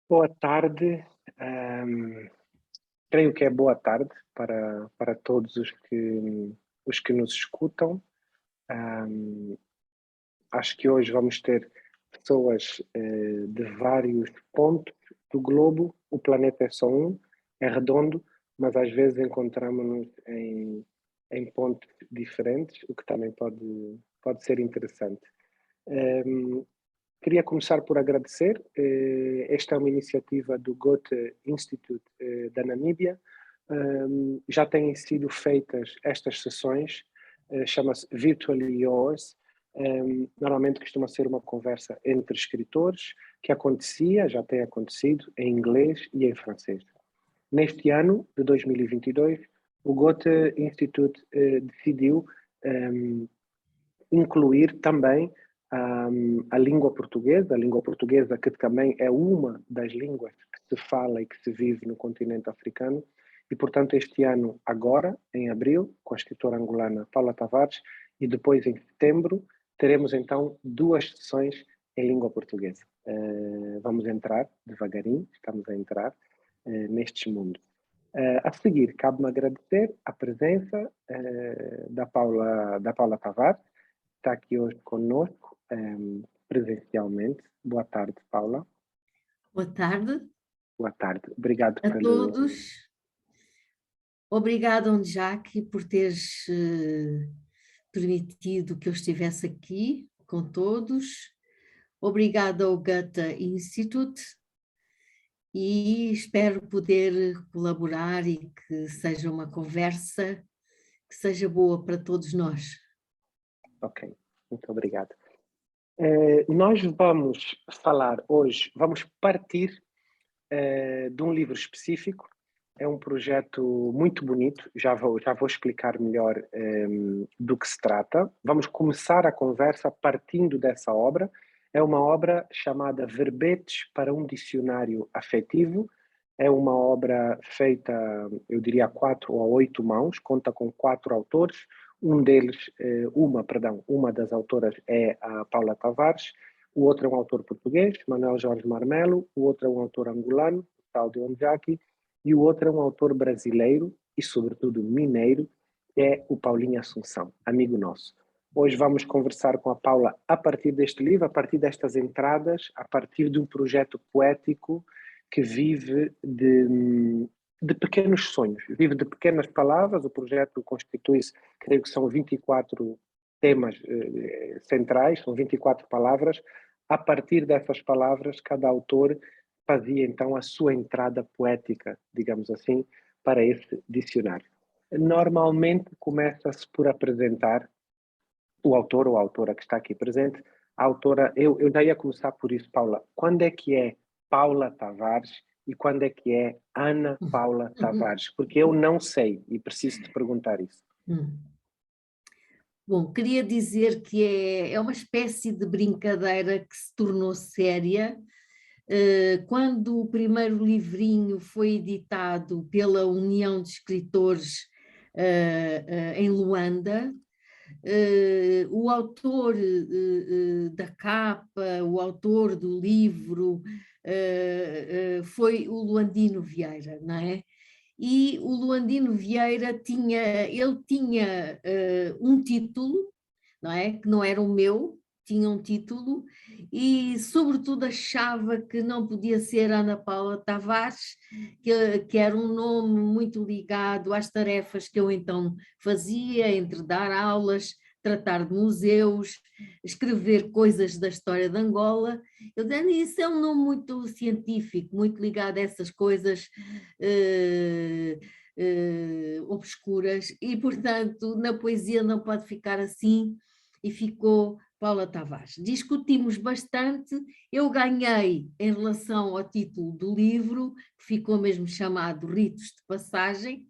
Boa tarde. ahm, Creio que é boa tarde para todos os que nos escutam. Ahm, Acho que hoje vamos ter pessoas de vários pontos do globo. O planeta é só um, é redondo, mas às vezes encontramos-nos em pontos diferentes, o que também pode ser interessante. Ahm, Queria começar por agradecer. Esta é uma iniciativa do Goethe Institute da Namíbia. Já têm sido feitas estas sessões, chama-se Virtually Yours. Normalmente costuma ser uma conversa entre escritores, que acontecia, já tem acontecido, em inglês e em francês. Neste ano de 2022, o Goethe Institute decidiu um, incluir também a língua portuguesa que também é uma das línguas que se fala e que se vive no continente africano, e portanto este ano, agora, em abril, com a escritora angolana Paula Tavares, e depois em setembro, teremos então duas sessões em língua portuguesa. Vamos entrar devagarinho, estamos a entrar nestes mundos. A seguir, cabe-me agradecer a presença da Paula Tavares, que está aqui hoje conosco, presencialmente. Boa tarde, Paula. Boa tarde Boa tarde. Obrigado a pelo. todos. Obrigada, Jacques, por teres permitido que eu estivesse aqui com todos. Obrigada ao Goethe Institute e espero poder colaborar e que seja uma conversa que seja boa para todos nós. Ok, muito obrigado. Nós vamos falar hoje, vamos partir de um livro específico. É um projeto muito bonito, já vou explicar melhor do que se trata. Vamos começar a conversa partindo dessa obra. É uma obra chamada Verbetes para um Dicionário Afetivo. É uma obra feita, eu diria, a 4 ou 8 mãos, conta com 4 autores. Uma das autoras é a Paula Tavares, o outro é um autor português, Manuel Jorge Marmelo, o outro é um autor angolano, Claudio Onjaki, e o outro é um autor brasileiro e, sobretudo, mineiro, que é o Paulinho Assunção, amigo nosso. Hoje vamos conversar com a Paula a partir deste livro, a partir destas entradas, a partir de um projeto poético que vive de pequenos sonhos, vive de pequenas palavras. O projeto constitui-se, creio que são 24 temas centrais, são 24 palavras. A partir dessas palavras, cada autor fazia então a sua entrada poética, digamos assim, para esse dicionário. Normalmente começa-se por apresentar o autor ou a autora que está aqui presente. A autora, eu já ia começar por isso, Paula. Quando é que é Paula Tavares e quando é que é Ana Paula Tavares? Porque eu não sei e preciso te perguntar isso. Bom, queria dizer que é uma espécie de brincadeira que se tornou séria quando o primeiro livrinho foi editado pela União de Escritores em Luanda. O autor da capa, o autor do livro, foi o Luandino Vieira, não é? E o Luandino Vieira tinha um título, não é? Que não era o meu, tinha um título, e sobretudo achava que não podia ser Ana Paula Tavares, que era um nome muito ligado às tarefas que eu então fazia, entre dar aulas, tratar de museus, escrever coisas da história de Angola. Eu disse, isso é um nome muito científico, muito ligado a essas coisas obscuras, e portanto na poesia não pode ficar assim, e ficou Paula Tavares. Discutimos bastante, eu ganhei em relação ao título do livro, que ficou mesmo chamado Ritos de Passagem,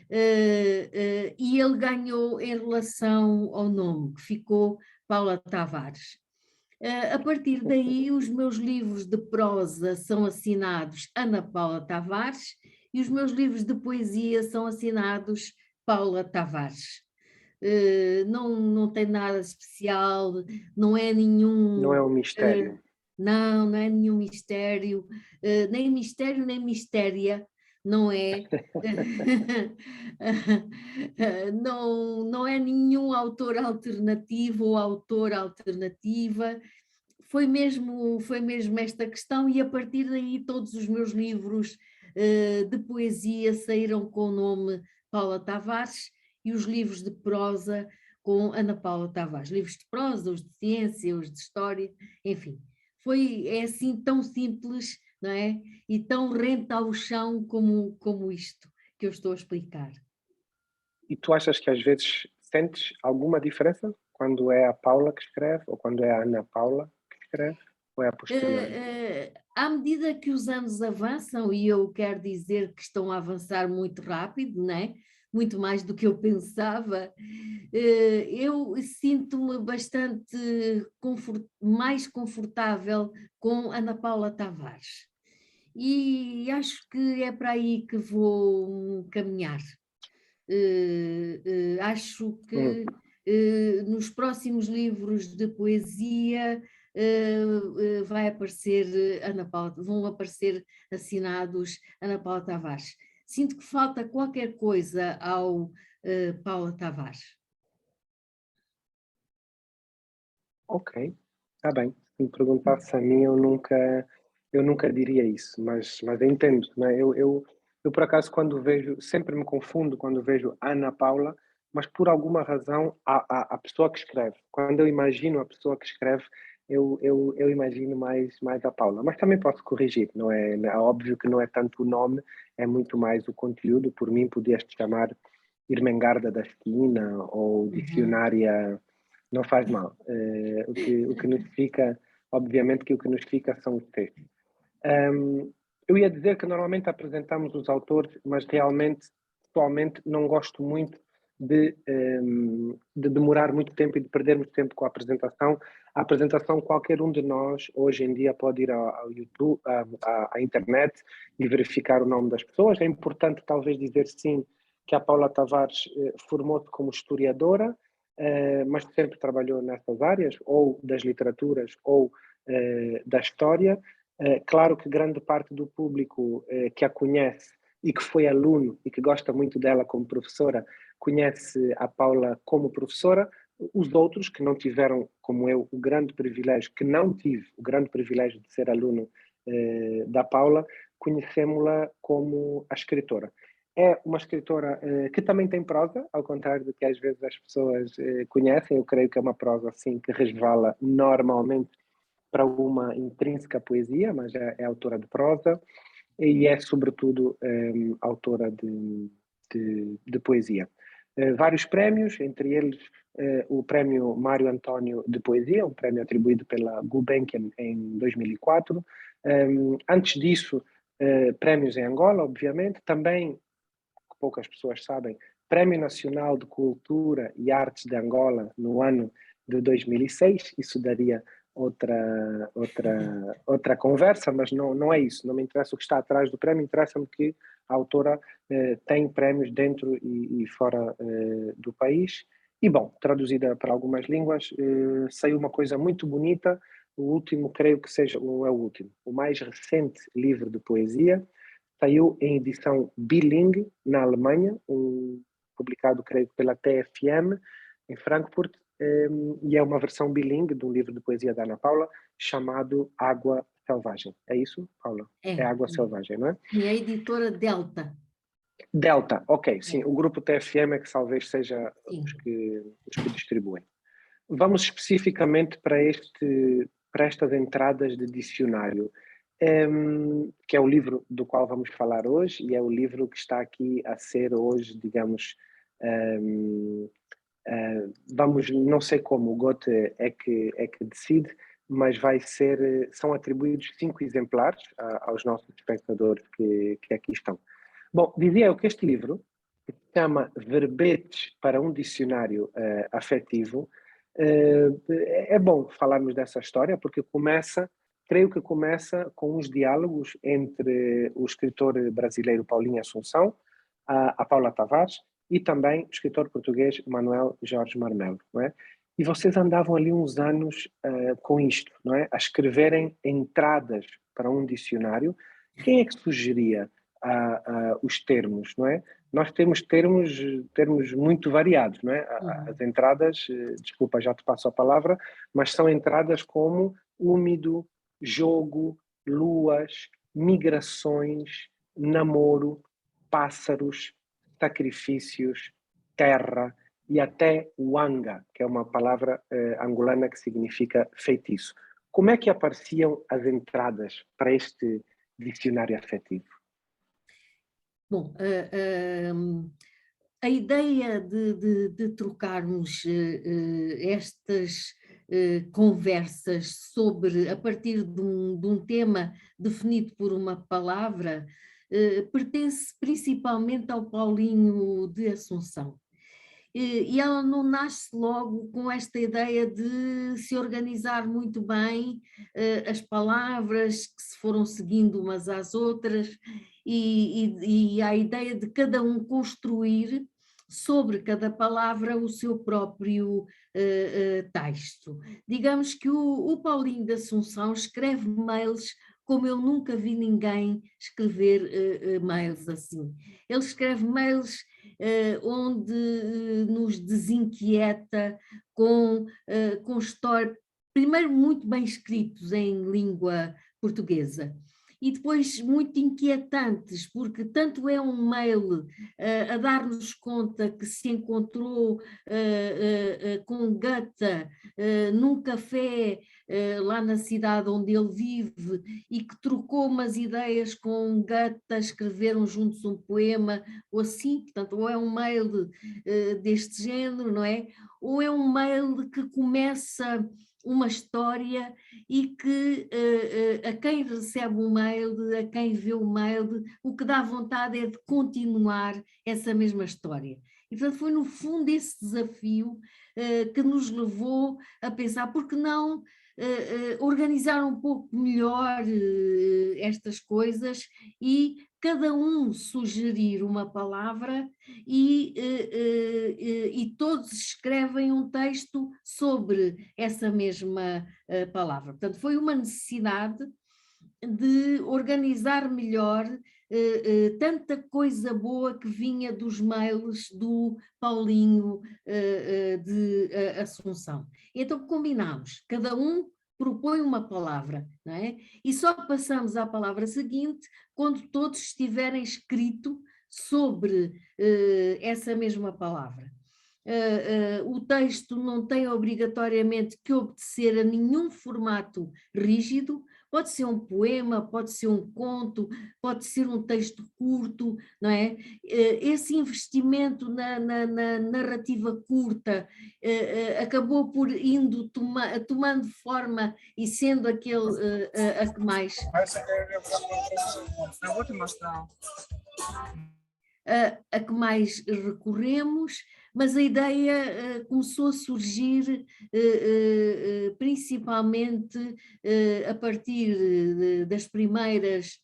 e ele ganhou em relação ao nome, que ficou Paula Tavares. A partir daí, os meus livros de prosa são assinados Ana Paula Tavares e os meus livros de poesia são assinados Paula Tavares. Não tem nada especial, não é Não nenhum. é um mistério. Não, não é nenhum mistério, nem mistério nem mistéria, não é? Não, não é nenhum autor alternativo ou autora alternativa. Foi mesmo esta questão, e a partir daí todos os meus livros de poesia saíram com o nome Paula Tavares, e os livros de prosa com Ana Paula Tavares. Livros de prosa, os de ciência, os de história, enfim. É assim tão simples, não é? E tão rente ao chão como isto que eu estou a explicar. E tu achas que às vezes sentes alguma diferença quando é a Paula que escreve ou quando é a Ana Paula que escreve? Ou é a posteriori? À medida que os anos avançam, e eu quero dizer que estão a avançar muito rápido, né? Muito mais do que eu pensava, eu sinto-me bastante mais confortável com Ana Paula Tavares. E acho que é para aí que vou caminhar. Acho Hum, que nos próximos livros de poesia vai aparecer Ana Paula, vão aparecer assinados Ana Paula Tavares. Sinto que falta qualquer coisa ao Paula Tavares. ok, está bem. Se me perguntasse a mim, eu nunca diria isso, mas eu entendo, né? Eu, por acaso, quando vejo, sempre me confundo quando vejo Ana Paula, mas por alguma razão, a pessoa que escreve. Quando eu imagino a pessoa que escreve, eu imagino mais a Paula. Mas também posso corrigir, não é? É óbvio que não é tanto o nome, é muito mais o conteúdo. Por mim, podias-te chamar Irmengarda da Esquina ou Uhum. Dicionária, não faz mal. O que nos fica, obviamente que o que nos fica são os textos. Eu ia dizer que normalmente apresentamos os autores, mas realmente, atualmente, não gosto muito de demorar muito tempo e de perdermos tempo com a apresentação. A apresentação, qualquer um de nós, hoje em dia, pode ir ao YouTube, à internet e verificar o nome das pessoas. É importante, talvez, dizer sim que a Paula Tavares formou-se como historiadora, mas sempre trabalhou nessas áreas, ou das literaturas, ou da história. Claro que grande parte do público que a conhece e que foi aluno e que gosta muito dela como professora, conhece a Paula como professora. Os outros que não tiveram, como eu, o grande privilégio, que não tive o grande privilégio de ser aluno da Paula, conhecemos-la como a escritora. É uma escritora que também tem prosa, ao contrário do que às vezes as pessoas conhecem. Eu creio que é uma prosa assim que resvala normalmente para uma intrínseca poesia, mas é autora de prosa e é, sobretudo, autora de poesia. Vários prémios, entre eles o prémio Mário António de Poesia, um prémio atribuído pela Gulbenkian em 2004. Antes disso, prémios em Angola, obviamente, também, que poucas pessoas sabem, Prémio Nacional de Cultura e Artes de Angola no ano de 2006. Isso daria outra conversa, mas não é isso. Não me interessa o que está atrás do prémio, interessa-me que a autora tem prémios dentro e fora do país. E, bom, traduzida para algumas línguas, saiu uma coisa muito bonita. O último, creio que seja, não é o último, o mais recente livro de poesia, saiu em edição bilingue na Alemanha, publicado, creio, pela TFM, em Frankfurt, e é uma versão bilingue de um livro de poesia da Ana Paula, chamado Água Selvagem. É isso, Paula? É É, Água Selvagem, não é? e a editora Delta. Delta, ok, sim, É, o grupo TFM é que talvez seja sim. os que distribuem. Vamos especificamente para estas entradas de dicionário, que é o livro do qual vamos falar hoje e é o livro que está aqui a ser hoje, digamos, vamos, não sei como o Goethe é que decide, mas são atribuídos 5 exemplares aos nossos espectadores que aqui estão. Bom, dizia eu que este livro, que se chama Verbetes para um Dicionário Afetivo, é bom falarmos dessa história, porque creio que começa com uns diálogos entre o escritor brasileiro Paulinho Assunção, a Paula Tavares, e também o escritor português Manuel Jorge Marmelo. Não é? E vocês andavam ali uns anos com isto, não é? A escreverem entradas para um dicionário. Quem é que sugeria os termos, não é? Nós temos termos muito variados, não é? As entradas, desculpa, já te passo a palavra, mas são entradas como úmido, jogo, luas, migrações, namoro, pássaros, sacrifícios, terra e até wanga, que é uma palavra angolana que significa feitiço. Como é que apareciam as entradas para este dicionário afetivo? Bom, a ideia de trocarmos estas conversas sobre, a partir de um tema definido por uma palavra, pertence principalmente ao Paulinho de Assunção. E ela não nasce logo com esta ideia de se organizar muito bem as palavras que se foram seguindo umas às outras e a ideia de cada um construir sobre cada palavra o seu próprio texto. Digamos que o Paulinho de Assunção escreve mails como eu nunca vi ninguém escrever mails assim. Ele escreve mails onde nos desinquieta com histórias, primeiro muito bem escritos em língua portuguesa, e depois muito inquietantes, porque tanto é um mail a dar-nos conta que se encontrou com Goethe num café lá na cidade onde ele vive e que trocou umas ideias com Goethe, escreveram juntos um poema, ou assim, portanto, ou é um mail deste género, não é? Ou é um mail que começa uma história e que a quem recebe o mail, a quem vê o mail, o que dá vontade é de continuar essa mesma história. E, portanto, foi no fundo esse desafio que nos levou a pensar, por que não organizar um pouco melhor estas coisas e cada um sugerir uma palavra e todos escrevem um texto sobre essa mesma palavra. Portanto, foi uma necessidade de organizar melhor tanta coisa boa que vinha dos mails do Paulinho de Assunção. Então combinámos, cada um propõe uma palavra, não é? E só passamos à palavra seguinte quando todos estiverem escrito sobre essa mesma palavra. O texto não tem obrigatoriamente que obedecer a nenhum formato rígido, pode ser um poema, pode ser um conto, pode ser um texto curto, não é? Esse investimento na narrativa curta acabou por indo tomando forma e sendo aquele a que mais... Eu vou te mostrar. A que mais recorremos, mas a ideia começou a surgir principalmente a partir das primeiras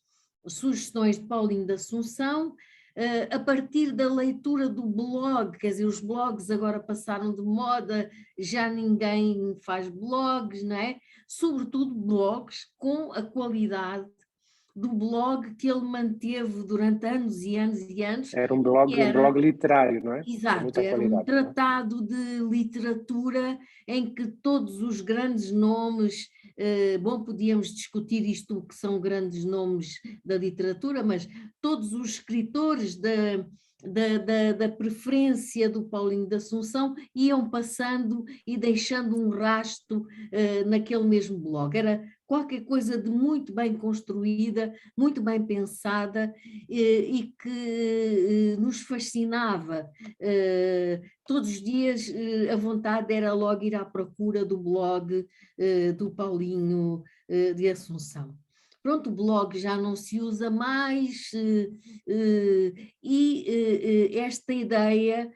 sugestões de Paulinho da Assunção, a partir da leitura do blog, quer dizer, os blogs agora passaram de moda, já ninguém faz blogs, não é? Sobretudo blogs com a qualidade do blog que ele manteve durante anos e anos e anos. Era um blog literário, não é? Exato, era um tratado de literatura em que todos os grandes nomes, bom, podíamos discutir isto, o que são grandes nomes da literatura, mas todos os escritores da preferência do Paulinho da Assunção iam passando e deixando um rastro naquele mesmo blog. Era qualquer coisa de muito bem construída, muito bem pensada e que nos fascinava. Todos os dias a vontade era logo ir à procura do blog do Paulinho de Assunção. Pronto, o blog já não se usa mais e esta ideia,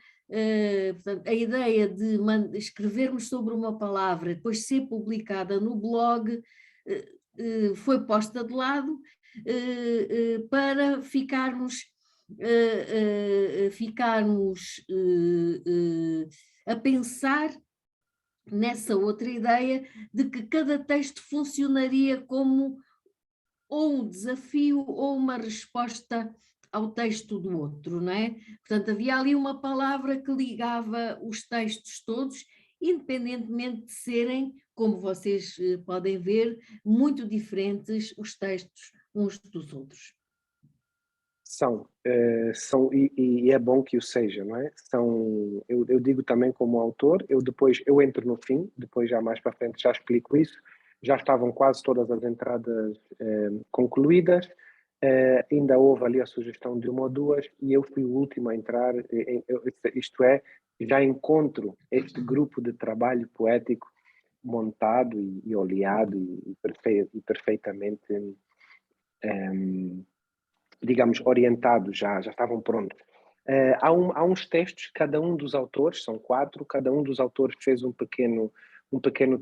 portanto, a ideia de escrevermos sobre uma palavra, depois ser publicada no blog, foi posta de lado para ficarmos a pensar nessa outra ideia de que cada texto funcionaria como ou um desafio ou uma resposta ao texto do outro, não é? Portanto, havia ali uma palavra que ligava os textos todos, independentemente de serem, como vocês podem ver, muito diferentes os textos uns dos outros. E é bom que o seja, não é? Eu digo também como autor, eu entro no fim, depois já mais para frente já explico isso, já estavam quase todas as entradas concluídas, ainda houve ali a sugestão de uma ou duas e eu fui o último a entrar, isto é, já encontro este grupo de trabalho poético montado e oleado e perfeitamente digamos, orientados, já estavam prontos. Há uns textos, cada um dos autores, são 4, cada um dos autores fez um pequeno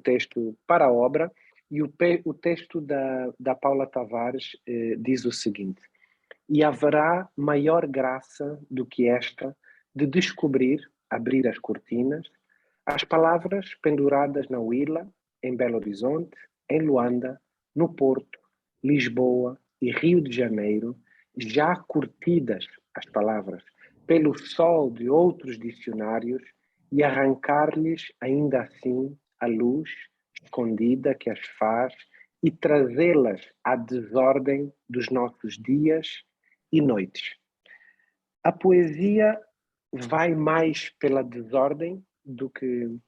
texto para a obra, e o texto da Paula Tavares diz o seguinte: e haverá maior graça do que esta de descobrir, abrir as cortinas, as palavras penduradas na Huila, em Belo Horizonte, em Luanda, no Porto, Lisboa e Rio de Janeiro, já curtidas as palavras pelo sol de outros dicionários, e arrancar-lhes ainda assim a luz escondida que as faz e trazê-las à desordem dos nossos dias e noites. A poesia vai mais pela desordem do que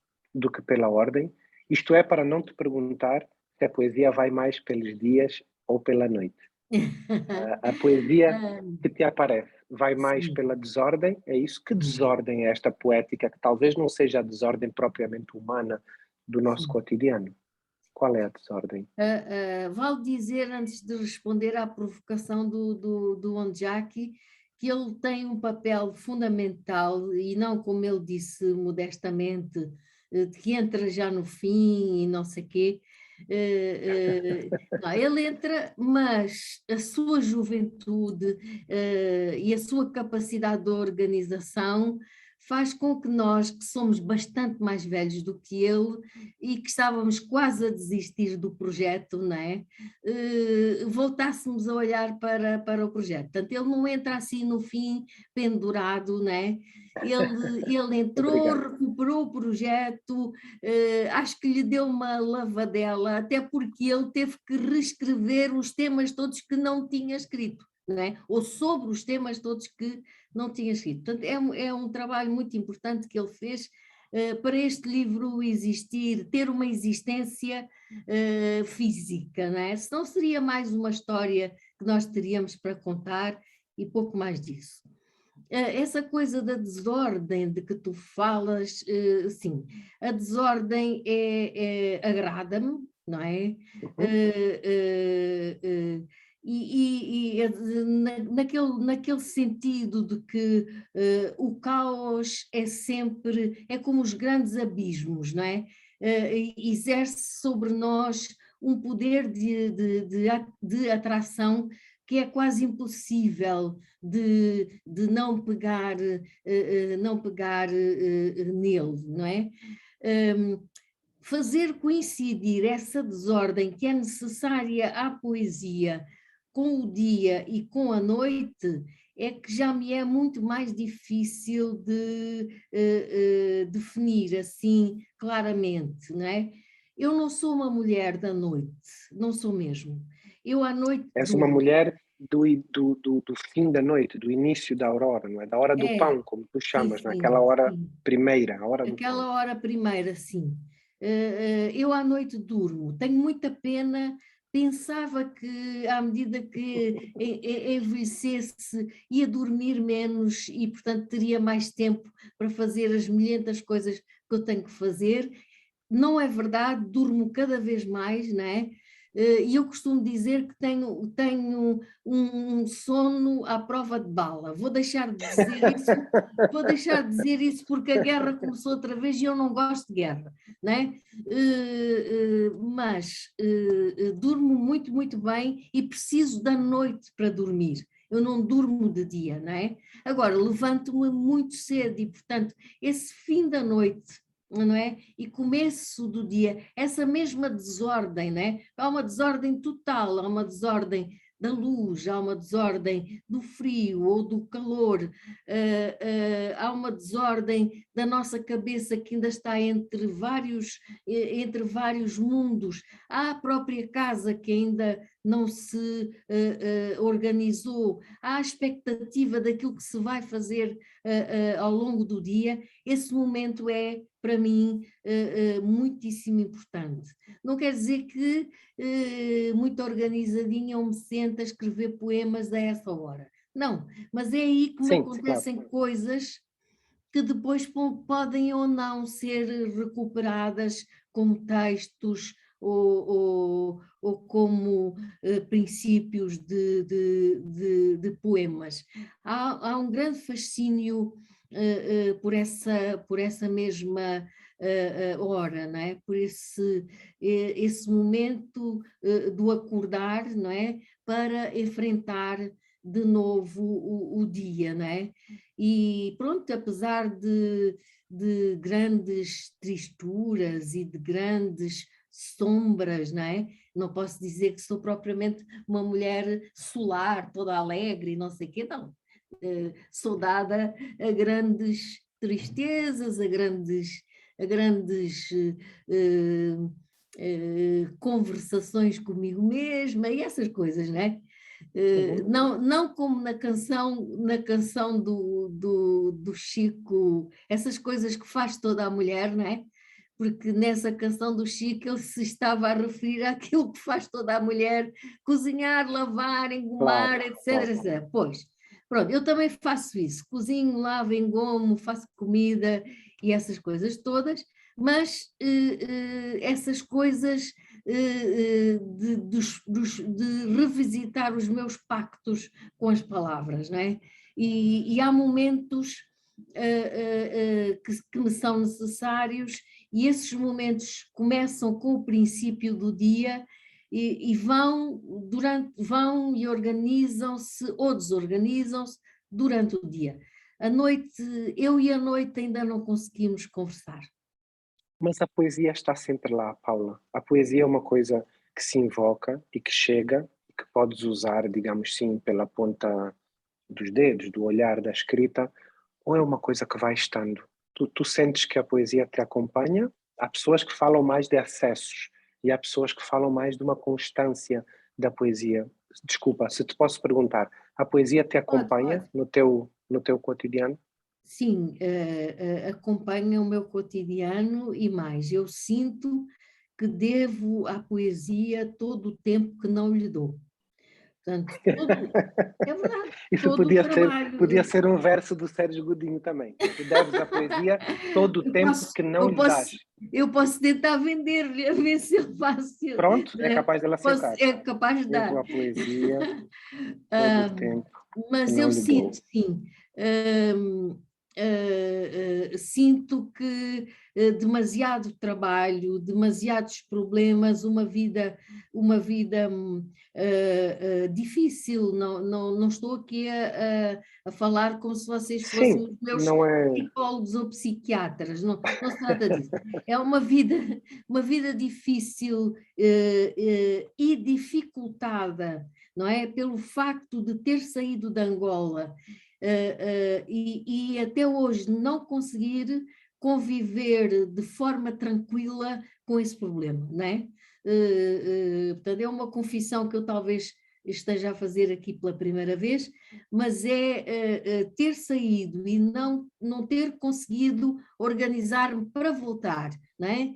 pela ordem. Isto é, para não te perguntar se a poesia vai mais pelos dias ou pela noite. A poesia que te aparece vai mais Sim. pela desordem, é isso? Que desordem é esta poética, que talvez não seja a desordem propriamente humana do nosso Sim. cotidiano? Qual é a desordem? Vale dizer, antes de responder à provocação do Ondiaki, que ele tem um papel fundamental, e não como ele disse modestamente, de que entra já no fim e não sei quê. Não, ele entra, mas a sua juventude e a sua capacidade de organização faz com que nós, que somos bastante mais velhos do que ele e que estávamos quase a desistir do projeto, não é? Voltássemos a olhar para o projeto. Portanto, ele não entra assim no fim pendurado, não é? Ele entrou, Obrigado. recuperou o projeto, acho que lhe deu uma lavadela, até porque ele teve que reescrever os temas todos que não tinha escrito, não é? Ou sobre os temas todos que não tinha escrito. Portanto, é um trabalho muito importante que ele fez para este livro existir, ter uma existência física, não é? Senão seria mais uma história que nós teríamos para contar e pouco mais disso. Essa coisa da desordem de que tu falas, sim, a desordem agrada-me, não é? Naquele sentido de que o caos é sempre, é como os grandes abismos, não é? Exerce sobre nós um poder de atração que é quase impossível de não pegar, não pegar nele, não é? Fazer coincidir essa desordem que é necessária à poesia com o dia e com a noite é que já me é muito mais difícil de definir assim claramente, não é? Eu não sou uma mulher da noite, não sou mesmo. Eu à noite És uma durmo. mulher do fim da noite, do início da aurora, não é? Da hora do É, pão, como tu sim, chamas, não é? Aquela sim, hora sim. primeira, a hora do pão. Aquela hora primeira, sim. Eu à noite durmo, tenho muita pena, pensava que à medida que envelhecesse ia dormir menos e portanto teria mais tempo para fazer as milhentas coisas que eu tenho que fazer. Não é verdade, durmo cada vez mais, não é? E eu costumo dizer que tenho um sono à prova de bala. Vou deixar de dizer isso porque a guerra começou outra vez e eu não gosto de guerra, não é? Mas durmo muito, muito bem e preciso da noite para dormir. Eu não durmo de dia, não é? Agora, levanto-me muito cedo e, portanto, esse fim da noite não é? E começo do dia, essa mesma desordem, não é? Há uma desordem total, há uma desordem da luz, há uma desordem do frio ou do calor, há uma desordem da nossa cabeça que ainda está entre vários mundos, há a própria casa que ainda não se organizou, há a expectativa daquilo que se vai fazer ao longo do dia. Esse momento é, para mim, muitíssimo importante. Não quer dizer que muito organizadinha eu me sento a escrever poemas a essa hora. Não, mas é aí que me Sim, claro. acontecem coisas que depois podem ou não ser recuperadas como textos ou como princípios de poemas. Há um grande fascínio por essa mesma hora, não é? Por esse momento do acordar, não é? Para enfrentar de novo o dia, não é? E pronto, apesar de grandes tristuras e de grandes sombras, não é? Não posso dizer que sou propriamente uma mulher solar, toda alegre e não sei o quê, não. Sou dada a grandes tristezas, a grandes conversações comigo mesma e essas coisas, não é? Não como na canção do Chico, essas coisas que faz toda a mulher, não é? Porque nessa canção do Chico ele se estava a referir àquilo que faz toda a mulher, cozinhar, lavar, engomar, Claro, etc, claro. etc. Pois, pronto, eu também faço isso, cozinho, lavo, engomo, faço comida e essas coisas todas, mas essas coisas de revisitar os meus pactos com as palavras, não é? E há momentos que me são necessários e esses momentos começam com o princípio do dia e vão e organizam-se ou desorganizam-se durante o dia. À noite, eu e a noite ainda não conseguimos conversar. Mas a poesia está sempre lá, Paula. A poesia é uma coisa que se invoca e que chega, e que podes usar, digamos sim, pela ponta dos dedos, do olhar, da escrita, ou é uma coisa que vai estando? Tu sentes que a poesia te acompanha? Há pessoas que falam mais de acessos e há pessoas que falam mais de uma constância da poesia. Desculpa, se te posso perguntar, a poesia te Pode. acompanha no teu cotidiano? Sim, acompanha o meu cotidiano e mais, eu sinto que devo à poesia todo o tempo que não lhe dou. Portanto, é verdade, Isso todo o trabalho. podia ser um verso do Sérgio Godinho também. Tu deves à poesia todo o Eu tempo posso, que não eu lhe dás. posso, eu posso tentar vender-lhe, a ver se ele faz, Pronto, é né? capaz dele aceitar. É capaz de Devo dar. à poesia todo o Ah, tempo que mas não eu lhe dou. sinto, sim, hum, sinto que demasiado trabalho, demasiados problemas, uma vida difícil. Não estou aqui a falar como se vocês fossem Sim, os meus não é. psicólogos ou psiquiatras, não se trata disso. É uma vida difícil e dificultada, não é? Pelo facto de ter saído de Angola e até hoje não conseguir conviver de forma tranquila com esse problema, não é? Portanto, é uma confissão que eu talvez esteja a fazer aqui pela primeira vez, mas é ter saído e não ter conseguido organizar-me para voltar, não é?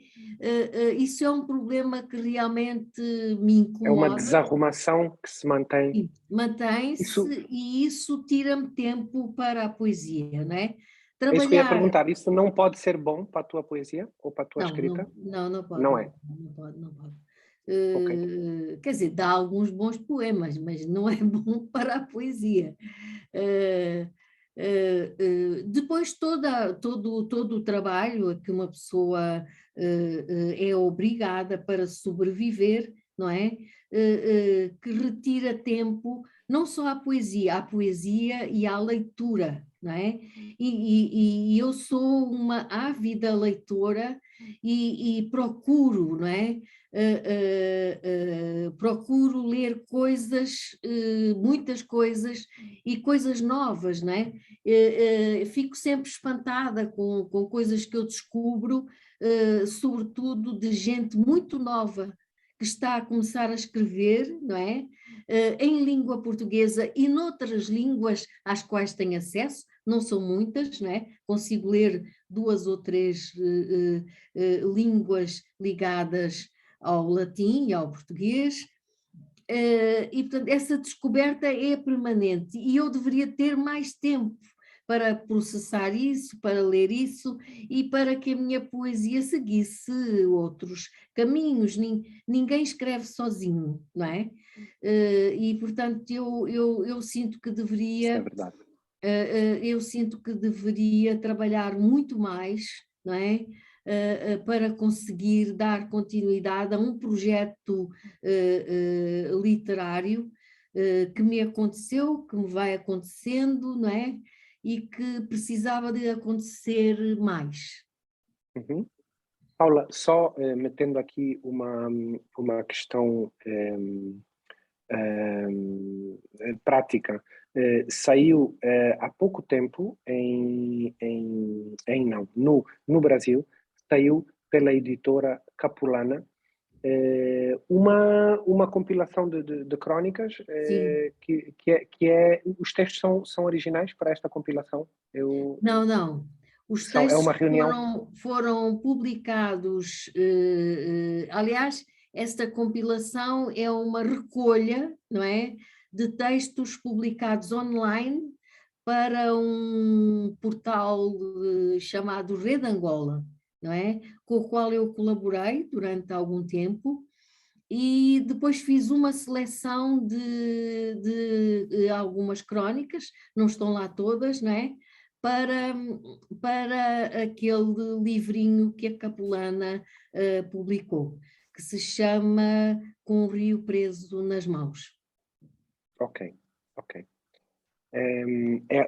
Isso é um problema que realmente me É uma incomoda. desarrumação que se mantém. Sim, Isso, mantém-se e isso tira-me tempo para a poesia, não é? é isso que eu ia Trabalhar, perguntar. Isso não pode ser bom para a tua poesia ou para a tua não, escrita? não pode, Não não é? pode, não pode, não pode. Ok. Quer dizer, dá alguns bons poemas, mas não é bom para a poesia. Eh, Depois todo o trabalho a que uma pessoa é obrigada para sobreviver, não é? Que retira tempo não só à poesia e à leitura. não é? E eu sou uma ávida leitora e procuro, não é? Procuro ler coisas, muitas coisas e coisas novas, não é? Fico sempre espantada com coisas que eu descubro, sobretudo de gente muito nova que está a começar a escrever, não é? Em língua portuguesa e noutras línguas às quais tenho acesso, não são muitas, não é? Consigo ler 2 ou 3 línguas ligadas ao latim e ao português, e portanto essa descoberta é permanente e eu deveria ter mais tempo para processar isso, para ler isso e para que a minha poesia seguisse outros caminhos. Ninguém escreve sozinho, não é? E portanto eu sinto que Isso é deveria, verdade. eu sinto que deveria trabalhar muito mais, não é? Para conseguir dar continuidade a um projeto literário que me aconteceu, que me vai acontecendo, não é? E que precisava de acontecer mais. Uhum. Paula, só metendo aqui uma questão prática. Saiu há pouco tempo não, no Brasil, saiu pela editora Capulana uma compilação de crónicas Sim. os textos são originais para esta compilação. Não, não. Os É textos uma reunião. foram publicados, aliás, esta compilação é uma recolha, não é, de textos publicados online para um portal chamado Rede Angola, não é? Com o qual eu colaborei durante algum tempo e depois fiz uma seleção de algumas crónicas, não estão lá todas, não é? Para, para aquele livrinho que a Capulana publicou, que se chama Com o Rio Preso nas Mãos. Ok, ok.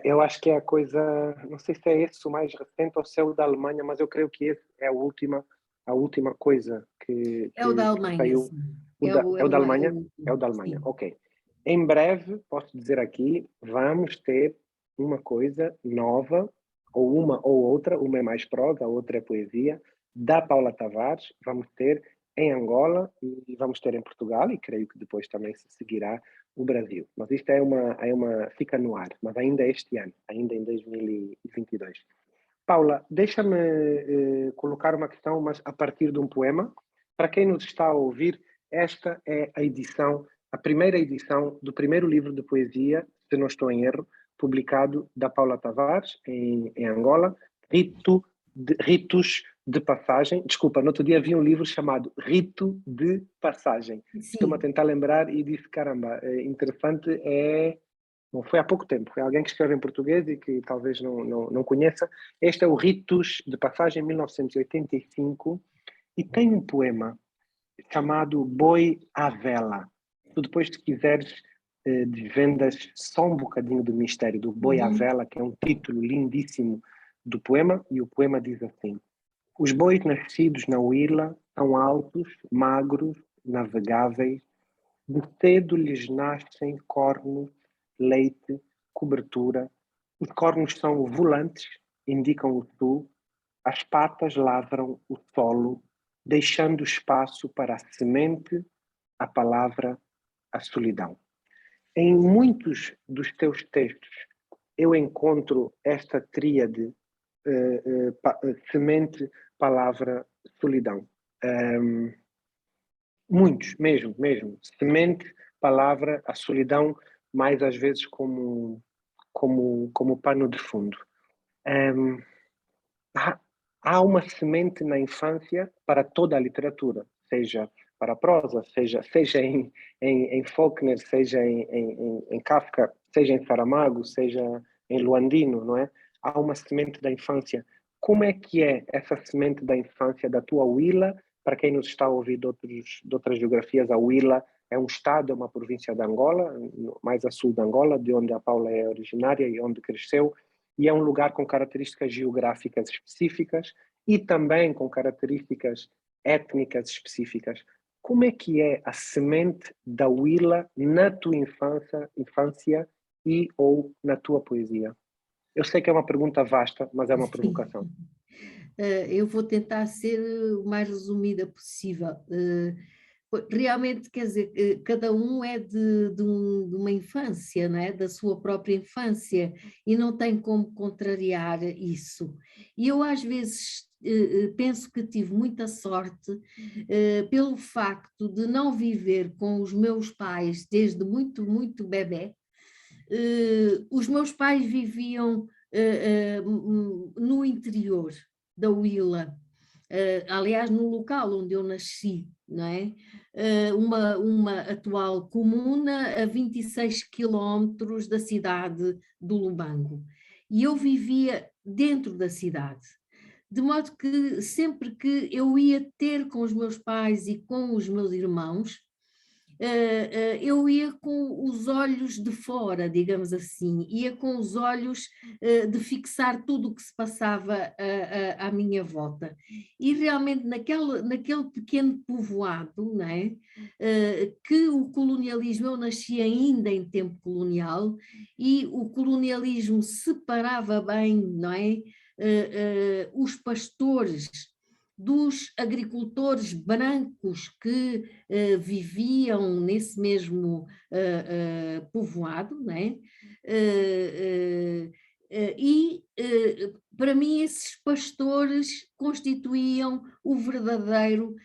Eu acho que é a coisa, não sei se é esse o mais recente ou se é o da Alemanha, mas eu creio que esse é a última coisa É o da que Alemanha, saiu. sim. É o, É é o da o, Alemanha? É o da Alemanha, sim. ok. Em breve, posso dizer aqui, vamos ter uma coisa nova, ou uma ou outra, uma é mais prosa, a outra é poesia, da Paula Tavares, vamos ter em Angola e vamos ter em Portugal, e creio que depois também se seguirá o Brasil. Mas isto fica no ar, mas ainda este ano, ainda em 2022. Paula, deixa-me colocar uma questão, mas a partir de um poema. Para quem nos está a ouvir, esta é a primeira edição do primeiro livro de poesia, se não estou em erro, publicado da Paula Tavares, em Angola, Ritos de Passagem. Desculpa, no outro dia vi um livro chamado Rito de Passagem. Estou-me a Sim, tentar lembrar e disse, caramba, interessante Bom, foi há pouco tempo, foi alguém que escreve em português e que talvez não conheça. Este é o Ritos de Passagem, 1985, e tem um poema chamado Boi à Vela. Tu depois, se quiseres, desvendas só um bocadinho do mistério do Boi à uhum. Vela, que é um título lindíssimo do poema, e o poema diz assim: Os bois nascidos na huila são altos, magros, navegáveis, de cedo lhes nascem cornos, leite, cobertura. Os cornos são volantes, indicam o sul. As patas lavram o solo, deixando espaço para a semente, a palavra, a solidão. Em muitos dos teus textos, eu encontro esta tríade semente, palavra, solidão. Muitos, mesmo. Semente, palavra, a solidão, mais às vezes como pano de fundo. Um, há uma semente na infância para toda a literatura, seja para a prosa, seja em Faulkner, seja em Kafka, seja em Saramago, seja em Luandino, não é? Há uma semente da infância. Como é que é essa semente da infância da tua Huila? Para quem nos está a ouvir de outras geografias, a Huila é um estado, é uma província de Angola, mais a sul de Angola, de onde a Paula é originária e onde cresceu. e é um lugar com características geográficas específicas e também com características étnicas específicas. Como é que é a semente da huila na tua infância e ou na tua poesia? Eu sei que é uma pergunta vasta, mas é uma provocação. Eu vou tentar ser o mais resumida possível. Realmente, quer dizer, cada um é de uma infância, não é? Da sua própria infância, e não tem como contrariar isso. E eu, às vezes, penso que tive muita sorte pelo facto de não viver com os meus pais desde muito, muito bebé. Os meus pais viviam no interior da Huila, aliás, no local onde eu nasci, não é? Uma atual comuna a 26 quilómetros da cidade do Lubango. E eu vivia dentro da cidade, de modo que sempre que eu ia ter com os meus pais e com os meus irmãos, eu ia com os olhos de fora, digamos assim, ia com os olhos de fixar tudo o que se passava à minha volta. E realmente naquele pequeno povoado, não é? Que o colonialismo, eu nasci ainda em tempo colonial, e o colonialismo separava bem, não é? Os pastores dos agricultores brancos que viviam nesse mesmo povoado, né? E para mim esses pastores constituíam o verdadeiro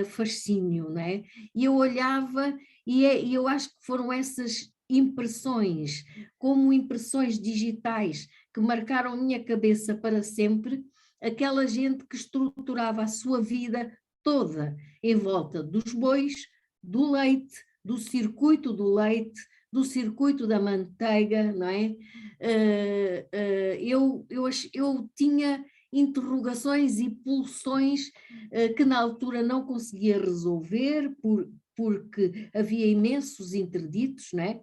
fascínio, né? E eu olhava e eu acho que foram essas impressões, como impressões digitais, que marcaram a minha cabeça para sempre, aquela gente que estruturava a sua vida toda em volta dos bois, do leite, do circuito do leite, do circuito da manteiga, não é? Eu tinha interrogações e pulsões que na altura não conseguia resolver porque havia imensos interditos, não é?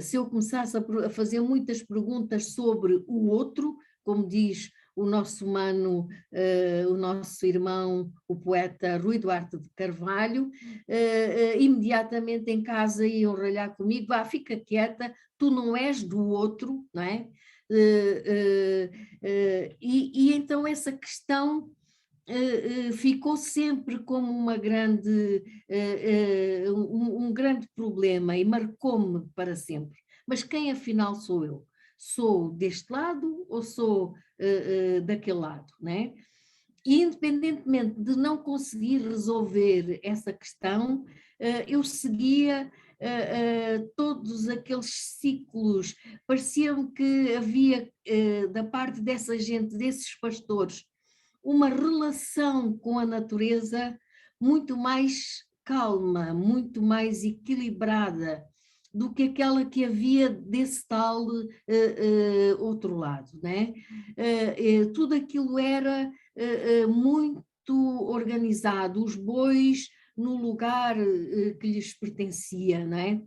Se eu começasse a fazer muitas perguntas sobre o outro, como diz o nosso mano, o nosso irmão, o poeta Rui Duarte de Carvalho, imediatamente em casa iam ralhar comigo: vá, fica quieta, tu não és do outro, não é? E então essa questão ficou sempre como uma grande, um grande problema e marcou-me para sempre. Mas quem afinal sou eu? Sou deste lado ou sou daquele lado, né? E independentemente de não conseguir resolver essa questão, eu seguia todos aqueles ciclos. Parecia-me que havia da parte dessa gente, desses pastores, uma relação com a natureza muito mais calma, muito mais equilibrada do que aquela que havia desse tal outro lado, né? Tudo aquilo era muito organizado, os bois no lugar que lhes pertencia, né?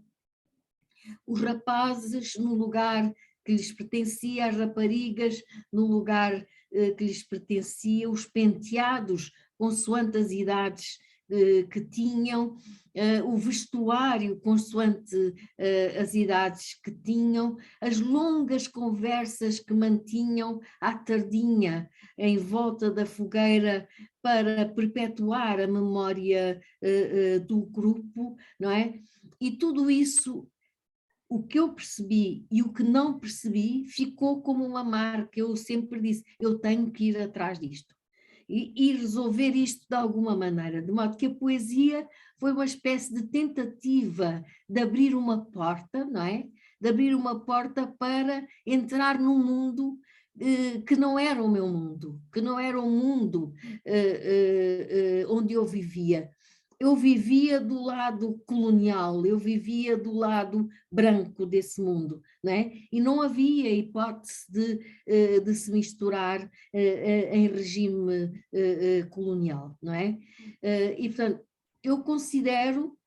Os rapazes no lugar que lhes pertencia, as raparigas no lugar que lhes pertencia, os penteados consoante as idades que tinham, o vestuário consoante as idades que tinham, as longas conversas que mantinham à tardinha em volta da fogueira para perpetuar a memória do grupo, não é? E tudo isso, o que eu percebi e o que não percebi, ficou como uma marca. Eu sempre disse: eu tenho que ir atrás disto e resolver isto de alguma maneira, de modo que a poesia foi uma espécie de tentativa de abrir uma porta, não é? De abrir uma porta para entrar num mundo que não era o meu mundo, que não era o mundo onde eu vivia. Eu vivia do lado colonial, eu vivia do lado branco desse mundo, não é? E não havia hipótese de se misturar em regime colonial, não é? E, portanto, eu considero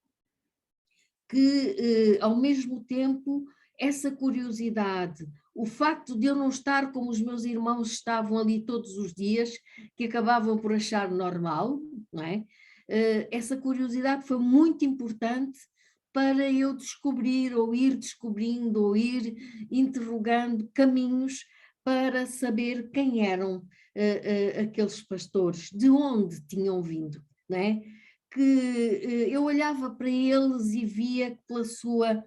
que, ao mesmo tempo, essa curiosidade, o facto de eu não estar como os meus irmãos estavam ali todos os dias, que acabavam por achar normal, não é? Essa curiosidade foi muito importante para eu descobrir, ou ir descobrindo, ou ir interrogando caminhos para saber quem eram aqueles pastores, de onde tinham vindo, não é? Que eu olhava para eles e via que pela sua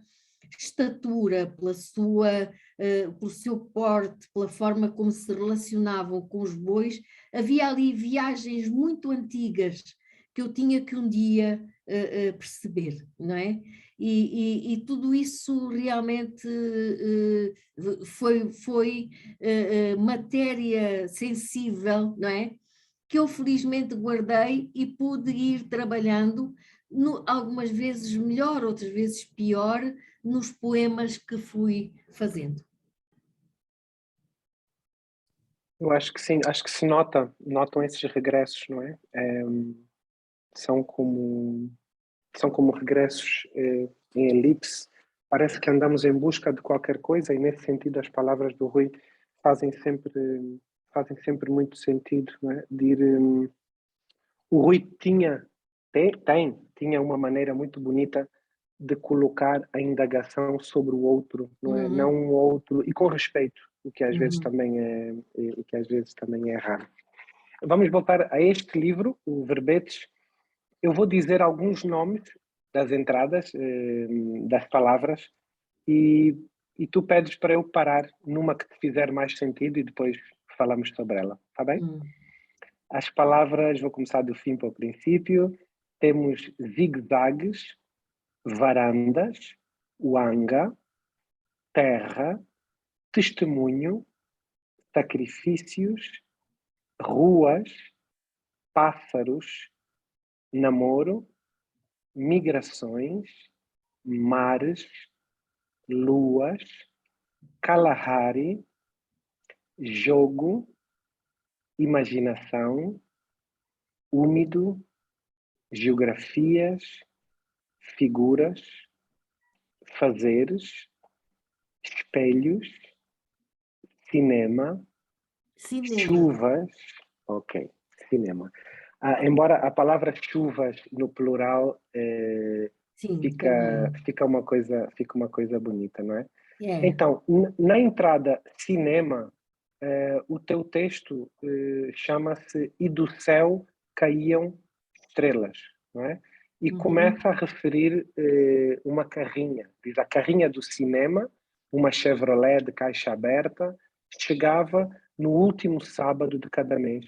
estatura, pelo seu porte, pela forma como se relacionavam com os bois, havia ali viagens muito antigas que eu tinha que um dia perceber, não é? E tudo isso realmente foi matéria sensível, não é? Que eu felizmente guardei e pude ir trabalhando, algumas vezes melhor, outras vezes pior, nos poemas que fui fazendo. Eu acho que sim, acho que se notam esses regressos, não é? São como, são como regressos em elipse. Parece que andamos em busca de qualquer coisa e, nesse sentido, as palavras do Rui fazem sempre muito sentido, não é? O Rui tinha uma maneira muito bonita de colocar a indagação sobre o outro, não é? Não um outro, e com respeito, o que às vezes também é raro. Vamos voltar a este livro, o Verbetes. Eu vou dizer alguns nomes das entradas, das palavras, e tu pedes para eu parar numa que te fizer mais sentido e depois falamos sobre ela, está bem? As palavras, vou começar do fim para o princípio. Temos zigue-zagues, varandas, wanga, terra, testemunho, sacrifícios, ruas, pássaros, namoro, migrações, mares, luas, Kalahari, jogo, imaginação, úmido, geografias, figuras, fazeres, espelhos, cinema, chuvas, ok, cinema. Embora a palavra chuvas no plural Sim, fica uma coisa bonita, não é? é. Então, na entrada cinema, o teu texto chama-se E do céu caíam estrelas, não é? E começa a referir uma carrinha, diz a carrinha do cinema, uma Chevrolet de caixa aberta, chegava no último sábado de cada mês.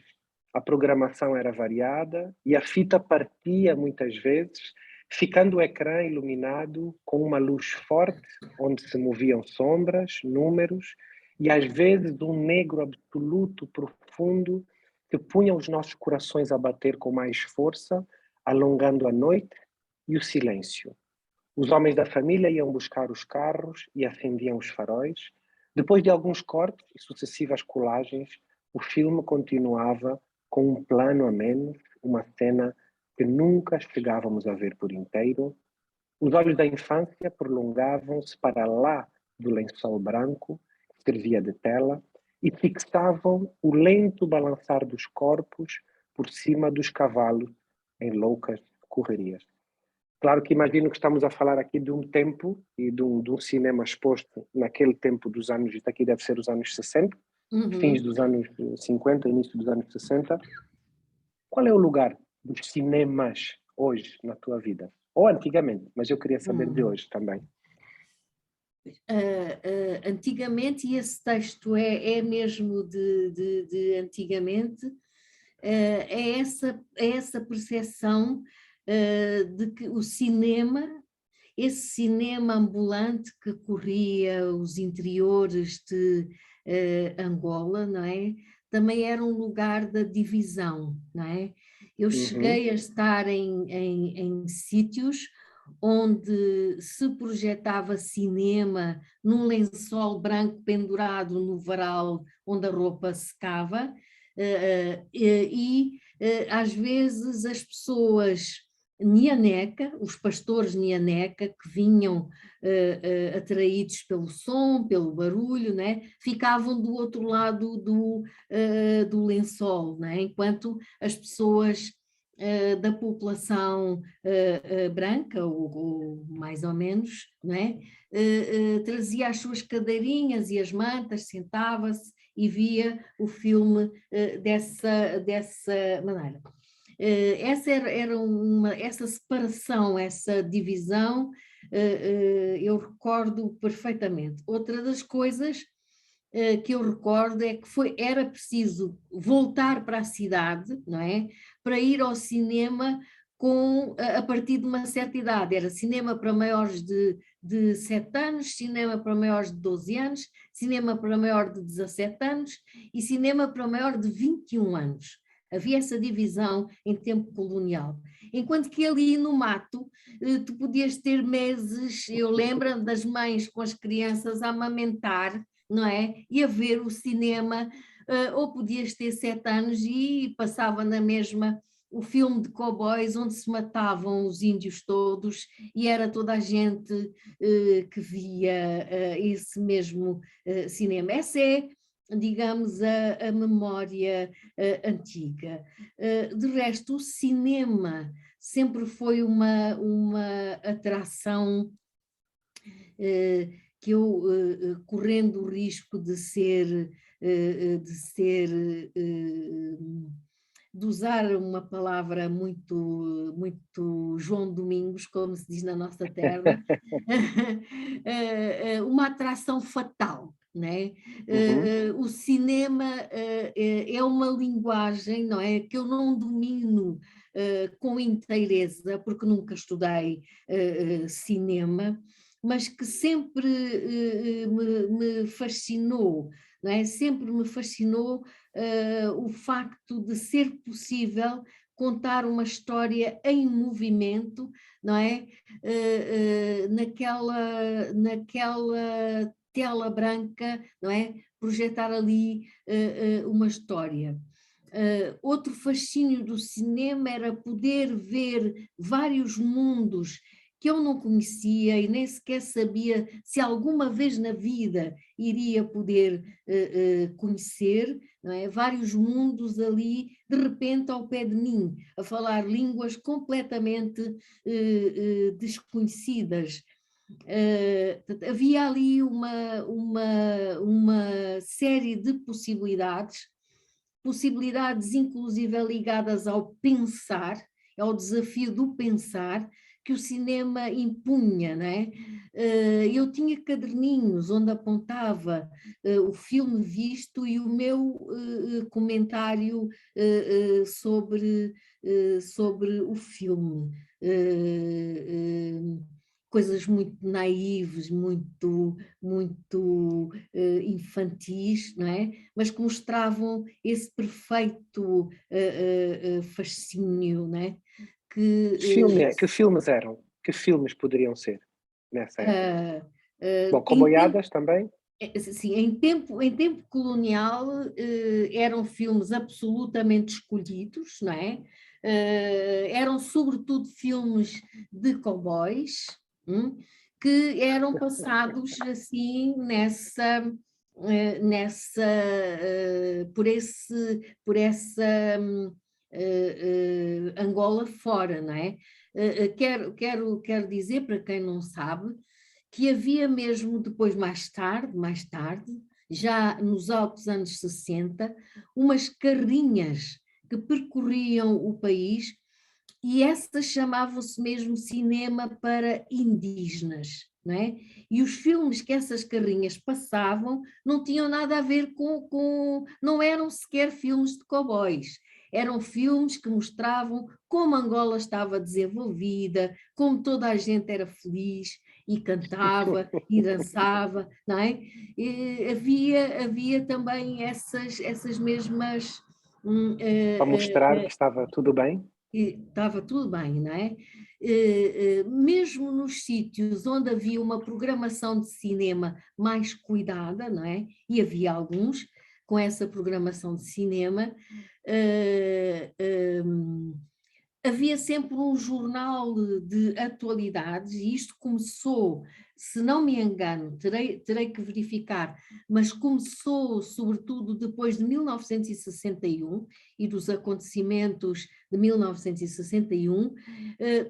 A programação era variada e a fita partia muitas vezes, ficando o ecrã iluminado com uma luz forte, onde se moviam sombras, números e às vezes um negro absoluto, profundo, que punha os nossos corações a bater com mais força, alongando a noite e o silêncio. Os homens da família iam buscar os carros e acendiam os faróis. Depois de alguns cortes e sucessivas colagens, o filme continuava com um plano a menos, uma cena que nunca chegávamos a ver por inteiro. Os olhos da infância prolongavam-se para lá do lençol branco, que servia de tela, e fixavam o lento balançar dos corpos por cima dos cavalos em loucas correrias. Claro que imagino que estamos a falar aqui de um tempo e de um cinema exposto naquele tempo dos anos, isto aqui deve ser os anos 60, fins dos anos 50, início dos anos 60. Qual é o lugar dos cinemas hoje na tua vida? Ou antigamente, mas eu queria saber de hoje também. Antigamente, e esse texto é mesmo de antigamente, é essa percepção de que o cinema, esse cinema ambulante que corria os interiores de Angola, não é? Também era um lugar da divisão, não é? Eu cheguei a estar em sítios onde se projetava cinema num lençol branco pendurado no varal onde a roupa secava, e às vezes as pessoas Nianeca, os pastores Nianeca que vinham atraídos pelo som, pelo barulho, né? Ficavam do outro lado do lençol, né? Enquanto as pessoas da população branca, ou mais ou menos, né? Trazia as suas cadeirinhas e as mantas, sentava-se e via o filme dessa maneira. Essa separação, essa divisão, eu recordo perfeitamente. Outra das coisas que eu recordo é que era preciso voltar para a cidade, não é? Para ir ao cinema a partir de uma certa idade. Era cinema para maiores de 7 anos, cinema para maiores de 12 anos, cinema para maior de 17 anos e cinema para maior de 21 anos. Havia essa divisão em tempo colonial. Enquanto que ali no mato, tu podias ter meses, eu lembro das mães com as crianças a amamentar, não é? E a ver o cinema, ou podias ter 7 anos e passava na mesma o filme de cowboys onde se matavam os índios todos e era toda a gente que via esse mesmo cinema. Essa é, digamos, a memória antiga. De resto, o cinema sempre foi uma atração que eu, correndo o risco de usar uma palavra muito João Domingos, como se diz na nossa terra, uma atração fatal. Né? O cinema é uma linguagem, não é, que eu não domino com inteireza, porque nunca estudei cinema, mas que sempre me fascinou, não é? Sempre me fascinou o facto de ser possível contar uma história em movimento, não é? Naquela tela branca, não é? Projetar ali uma história. Outro fascínio do cinema era poder ver vários mundos que eu não conhecia e nem sequer sabia se alguma vez na vida iria poder conhecer, não é? Vários mundos ali, de repente, ao pé de mim, a falar línguas completamente desconhecidas. Havia ali uma série de possibilidades inclusive ligadas ao pensar, ao desafio do pensar, que o cinema impunha, não é? Eu tinha caderninhos onde apontava o filme visto e o meu comentário sobre o filme. Coisas muito naives, muito infantis, não é? Mas que mostravam esse perfeito fascínio, não é? Que filmes eram? Que filmes poderiam ser nessa época? Bom, Em tempo, Coboiadas também? sim, em tempo colonial eram filmes absolutamente escolhidos, não é? Eram sobretudo filmes de cowboys, que eram passados assim por essa Angola fora, não é? Quero dizer para quem não sabe que havia mesmo depois mais tarde, já nos altos anos 60, umas carrinhas que percorriam o país e essas chamavam-se mesmo cinema para indígenas, não é? E os filmes que essas carrinhas passavam não tinham nada a ver não eram sequer filmes de cowboys, eram filmes que mostravam como Angola estava desenvolvida, como toda a gente era feliz e cantava e dançava, não é? E havia também essas mesmas... Para mostrar que estava tudo bem? Estava tudo bem, não é? Mesmo nos sítios onde havia uma programação de cinema mais cuidada, não é? E havia alguns com essa programação de cinema, havia sempre um jornal de atualidades, e isto começou, se não me engano, terei que verificar, mas começou sobretudo depois de 1961 e dos acontecimentos de 1961.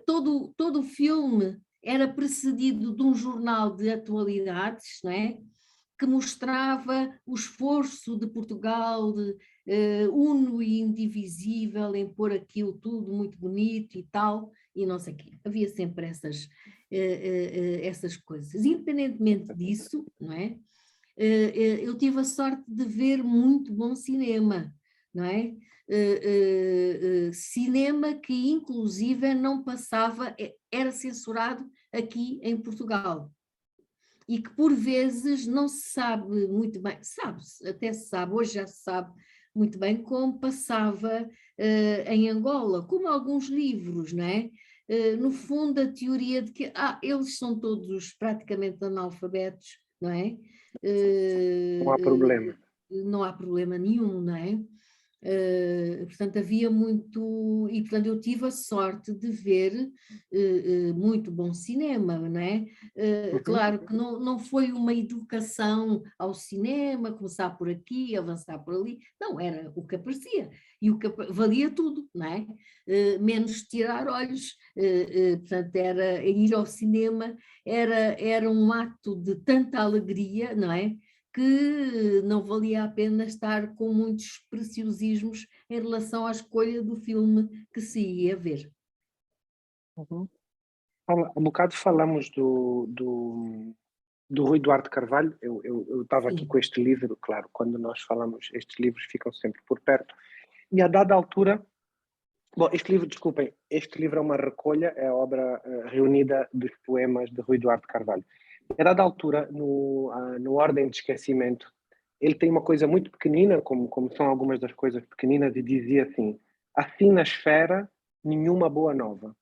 Todo o filme era precedido de um jornal de atualidades, não é? Que mostrava o esforço de Portugal, uno e indivisível, em pôr aquilo tudo muito bonito e tal, e não sei o quê. Havia sempre essas coisas. Independentemente disso, não é? Eu tive a sorte de ver muito bom cinema, não é? Cinema que inclusive não passava, era censurado aqui em Portugal. E que por vezes não se sabe muito bem, sabe-se, até se sabe, hoje já se sabe muito bem como passava em Angola, como alguns livros, não é? No fundo, a teoria de que eles são todos praticamente analfabetos, não é? Não há problema. Não há problema nenhum, não é? Portanto, havia muito, e portanto eu tive a sorte de ver muito bom cinema, não é? Claro que não foi uma educação ao cinema, começar por aqui, avançar por ali, não, era o que aparecia, e o que valia tudo, não é? Menos tirar olhos, portanto era ir ao cinema, era um ato de tanta alegria, não é? Que não valia a pena estar com muitos preciosismos em relação à escolha do filme que se ia ver. Uhum. Há um bocado falamos do Rui Duarte Carvalho. Eu estava aqui Sim. com este livro, claro, quando nós falamos, estes livros ficam sempre por perto, e a dada altura, bom, este livro, desculpem, este livro é uma recolha, é a obra reunida dos poemas de Rui Duarte Carvalho. A dada altura, no Ordem de Esquecimento, ele tem uma coisa muito pequenina, como são algumas das coisas pequeninas, e dizia assim na esfera, nenhuma boa nova.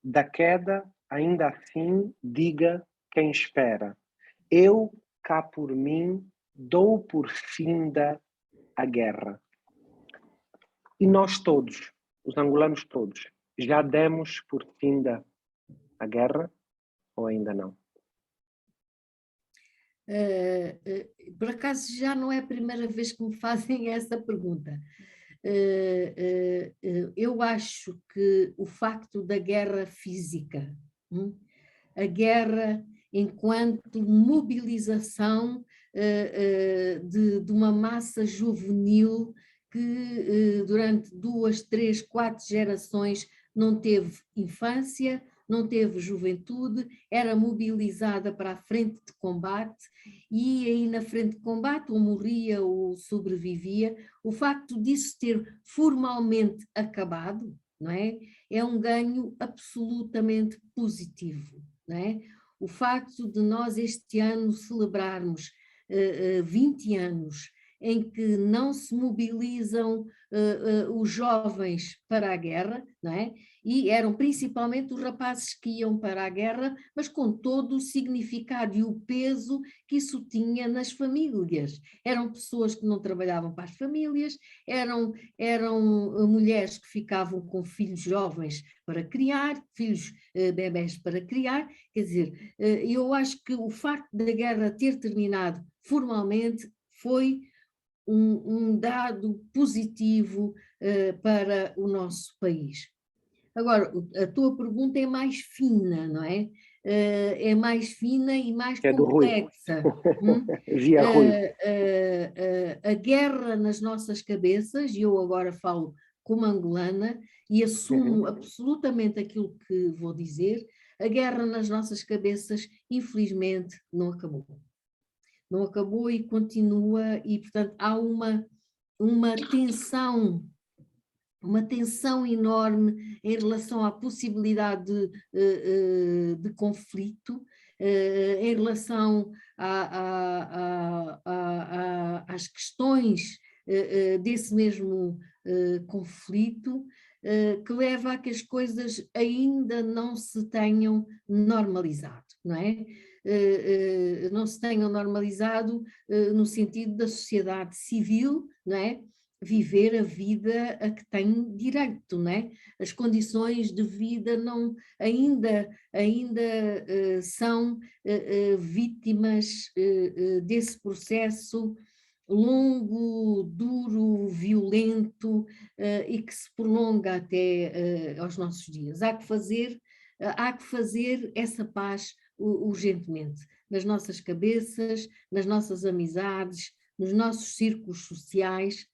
Da queda, ainda assim, diga quem espera. Eu, cá por mim, dou por finda a guerra. E nós todos, os angolanos todos, já demos por finda a guerra ou ainda não? Por acaso já não é a primeira vez que me fazem essa pergunta. Eu acho que o facto da guerra física, a guerra enquanto mobilização de uma massa juvenil que durante 2, 3, 4 gerações não teve infância, não teve juventude, era mobilizada para a frente de combate, e aí na frente de combate ou morria ou sobrevivia. O facto disso ter formalmente acabado, não é? É um ganho absolutamente positivo, não é? O facto de nós este ano celebrarmos 20 anos em que não se mobilizam os jovens para a guerra, não é? E eram principalmente os rapazes que iam para a guerra, mas com todo o significado e o peso que isso tinha nas famílias. Eram pessoas que não trabalhavam para as famílias, eram mulheres que ficavam com filhos jovens para criar, filhos bebés para criar. Quer dizer, eu acho que o facto da guerra ter terminado formalmente foi um dado positivo para o nosso país. Agora, a tua pergunta é mais fina, não é? É mais fina e mais É do Rui. complexa. Via Rui. A guerra nas nossas cabeças, e eu agora falo como angolana e assumo absolutamente aquilo que vou dizer, a guerra nas nossas cabeças, infelizmente, não acabou. Não acabou e continua, e portanto há uma tensão enorme em relação à possibilidade de conflito, em relação às questões desse mesmo conflito, que leva a que as coisas ainda não se tenham normalizado, não é? Não se tenham normalizado no sentido da sociedade civil, não é? viver a vida a que tem direito, não é? As condições de vida não, ainda são vítimas desse processo longo, duro, violento e que se prolonga até aos nossos dias. Há que fazer essa paz urgentemente, nas nossas cabeças, nas nossas amizades, nos nossos círculos sociais,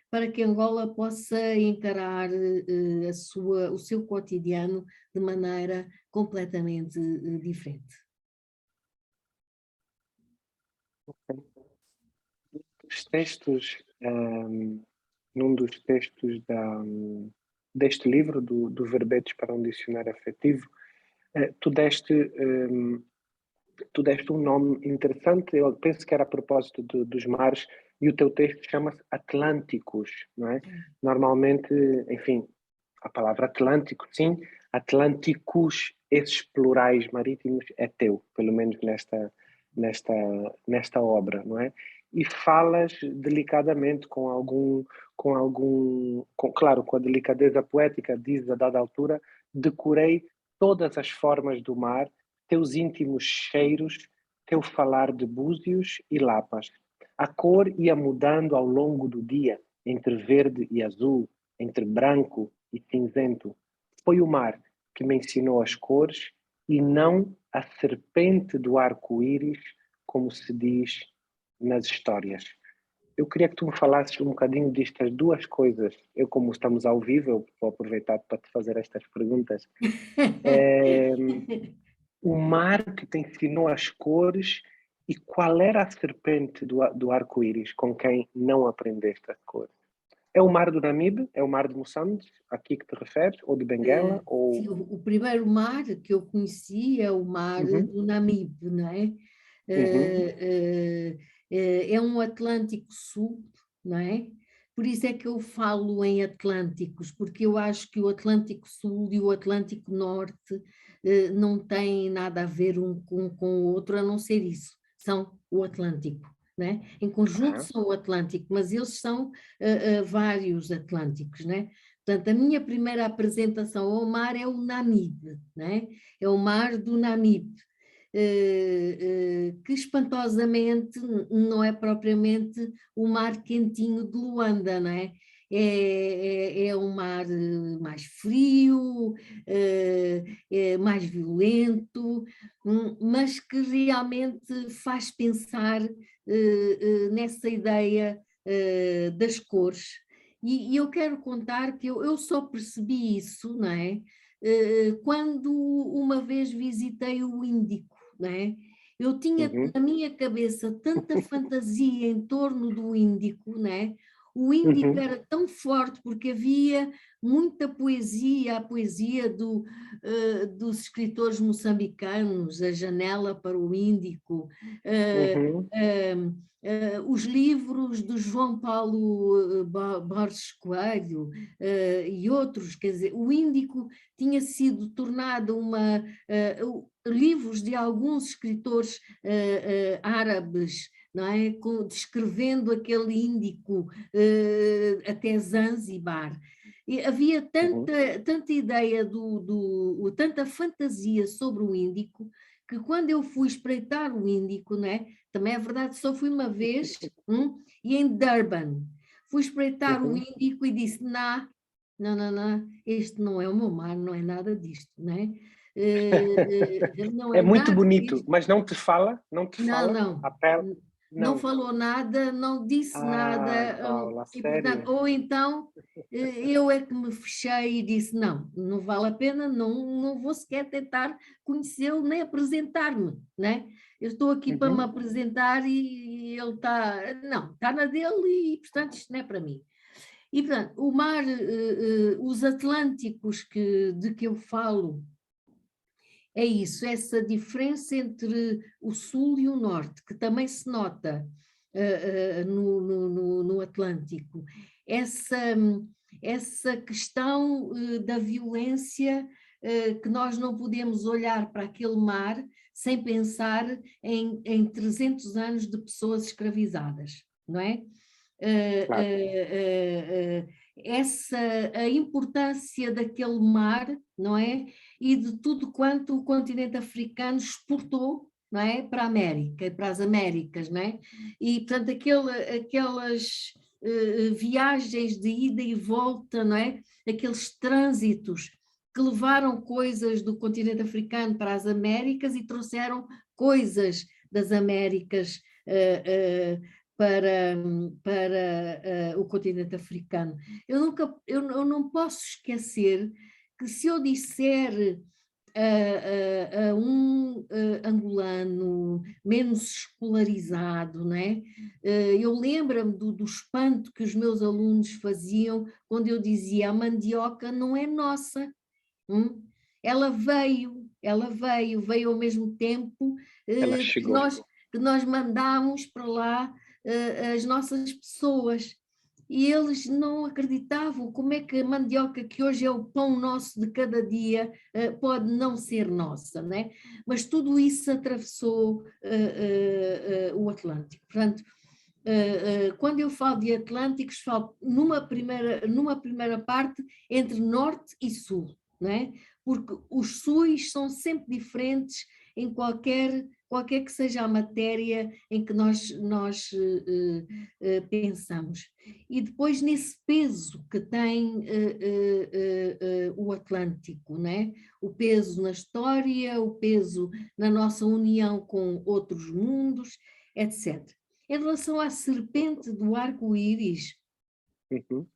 para que Angola possa encarar o seu cotidiano de maneira completamente diferente. Os textos, num dos textos deste livro, do Verbetes para um Dicionário Afetivo, tu deste um nome interessante, eu penso que era a propósito dos mares, e o teu texto chama-se Atlânticos, não é? Normalmente, enfim, a palavra Atlântico, sim, Atlânticos, esses plurais marítimos, é teu, pelo menos nesta obra, não é? E falas delicadamente claro, com a delicadeza poética, diz a dada altura, decorei todas as formas do mar, teus íntimos cheiros, teu falar de búzios e lapas. A cor ia mudando ao longo do dia, entre verde e azul, entre branco e cinzento. Foi o mar que me ensinou as cores e não a serpente do arco-íris, como se diz nas histórias. Eu queria que tu me falasses um bocadinho destas duas coisas. Eu, como estamos ao vivo, eu vou aproveitar para te fazer estas perguntas. O mar que te ensinou as cores e qual era a serpente do arco-íris com quem não aprendeste as cores? É o mar do Namibe? É o mar de Moçambique, aqui que te referes? Ou de Benguela? Sim, o primeiro mar que eu conheci é o mar Uhum, do Namibe, não é? uhum, É um Atlântico Sul, não é? Por isso é que eu falo em Atlânticos, porque eu acho que o Atlântico Sul e o Atlântico Norte não têm nada a ver um com o outro, a não ser isso, são o Atlântico, não é? Em conjunto aham, são o Atlântico, mas eles são vários Atlânticos, não é? Portanto, a minha primeira apresentação ao mar é o Namibe, né? É o mar do Namibe, que espantosamente não é propriamente o mar quentinho de Luanda, não é? É um mar mais frio, mais violento, mas que realmente faz pensar nessa ideia das cores. E eu quero contar que eu só percebi isso, não é? Quando uma vez visitei o Índico, não é? Eu tinha uhum, na minha cabeça tanta fantasia em torno do Índico, não é? O Índico uhum, era tão forte porque havia muita poesia, a poesia dos escritores moçambicanos, A Janela para o Índico, uhum, os livros do João Paulo Borges Coelho e outros, quer dizer, o Índico tinha sido tornado livros de alguns escritores árabes, não é? Descrevendo aquele Índico até Zanzibar. E havia uhum. tanta ideia, tanta fantasia sobre o Índico, que quando eu fui espreitar o Índico, não é? Também é verdade, só fui uma vez, e em Durban. Fui espreitar o Uhum. Índico e disse, não, este não é o meu mar, não é nada disto, não é? Não É é muito nada bonito, disto. mas não te fala, Não, não. a pele, Não não. falou nada, não disse Ai, nada, Paula, e portanto, sério? ou então eu é que me fechei e disse, não vale a pena, não vou sequer tentar conhecê-lo nem apresentar-me, né? Eu estou aqui para me Uhum, apresentar e ele está na dele e portanto isto não é para mim. E portanto, o mar, os Atlânticos de que eu falo, é isso, essa diferença entre o sul e o norte, que também se nota no Atlântico. Essa, essa questão da violência, que nós não podemos olhar para aquele mar sem pensar em 300 anos de pessoas escravizadas, não é? Claro. A importância daquele mar, não é? E de tudo quanto o continente africano exportou, não é? Para a América, para as Américas, não é? E, portanto, aquelas viagens de ida e volta, não é? Aqueles trânsitos que levaram coisas do continente africano para as Américas e trouxeram coisas das Américas para o continente africano. Eu não posso esquecer que se eu disser a um angolano menos escolarizado, né? Eu lembro-me do espanto que os meus alunos faziam quando eu dizia: a mandioca não é nossa. Ela veio ao mesmo tempo Ela que chegou. nós mandámos para lá as nossas pessoas. E eles não acreditavam como é que a mandioca, que hoje é o pão nosso de cada dia, pode não ser nossa, né? Mas tudo isso atravessou o Atlântico. Portanto, quando eu falo de Atlânticos, falo numa primeira parte entre norte e sul, não é? Porque os suis são sempre diferentes em qualquer que seja a matéria em que nós pensamos. E depois nesse peso que tem o Atlântico, né? O peso na história, o peso na nossa união com outros mundos, etc. Em relação à serpente do arco-íris, Uhum.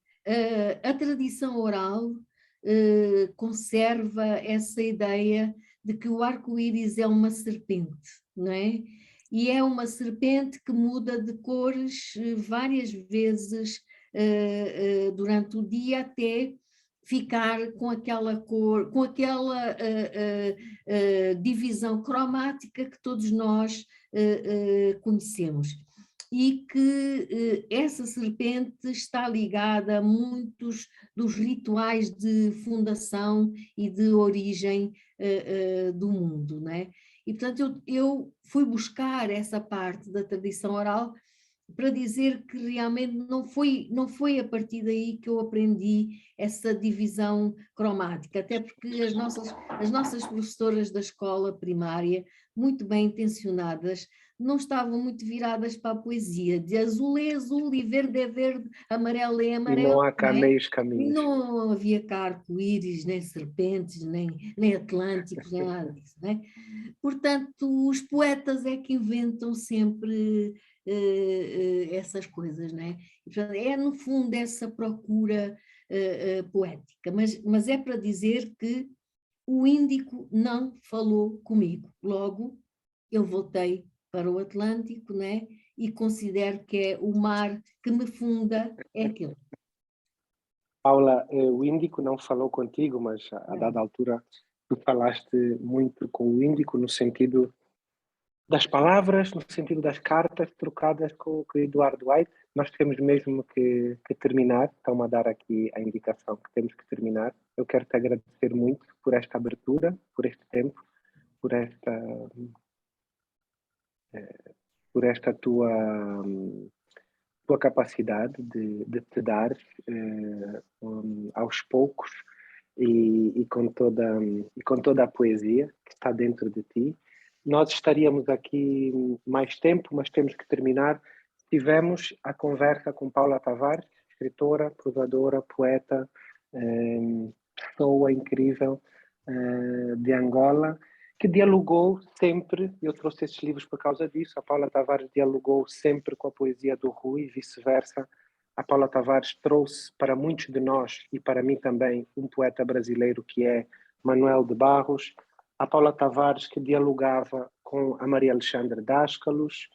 a tradição oral conserva essa ideia de que o arco-íris é uma serpente, não é? E é uma serpente que muda de cores várias vezes durante o dia até ficar com aquela cor, com aquela divisão cromática que todos nós conhecemos. E que essa serpente está ligada a muitos dos rituais de fundação e de origem do mundo, né? E portanto eu fui buscar essa parte da tradição oral para dizer que realmente não foi a partir daí que eu aprendi essa divisão cromática, até porque as nossas professoras da escola primária, muito bem intencionadas, não estavam muito viradas para a poesia, de azul é azul e verde é verde, amarelo é E amarelo, não há cá não é? meios caminhos. Não havia cá arco-íris, nem serpentes, nem atlânticos, nem nada disso, não é? Portanto, os poetas é que inventam sempre essas coisas, não é? E, portanto, é no fundo essa procura poética, mas é para dizer que o Índico não falou comigo. Logo, eu voltei para o Atlântico, né? E considero que é o mar que me funda, é aquele. Paula, o Índico não falou contigo, mas a dada altura tu falaste muito com o Índico no sentido das palavras, no sentido das cartas trocadas com o Eduardo White. Nós temos mesmo que terminar, estão-me a dar aqui a indicação que temos que terminar. Eu quero te agradecer muito por esta abertura, por este tempo, por esta tua capacidade de te dar aos poucos e com toda a poesia que está dentro de ti. Nós estaríamos aqui mais tempo, mas temos que terminar. Tivemos a conversa com Paula Tavares, escritora, prosadora, poeta, pessoa incrível de Angola, que dialogou sempre, eu trouxe esses livros por causa disso, a Paula Tavares dialogou sempre com a poesia do Rui e vice-versa. A Paula Tavares trouxe para muitos de nós, e para mim também, um poeta brasileiro que é Manuel de Barros. A Paula Tavares que dialogava com a Maria Alexandra Dáskalos.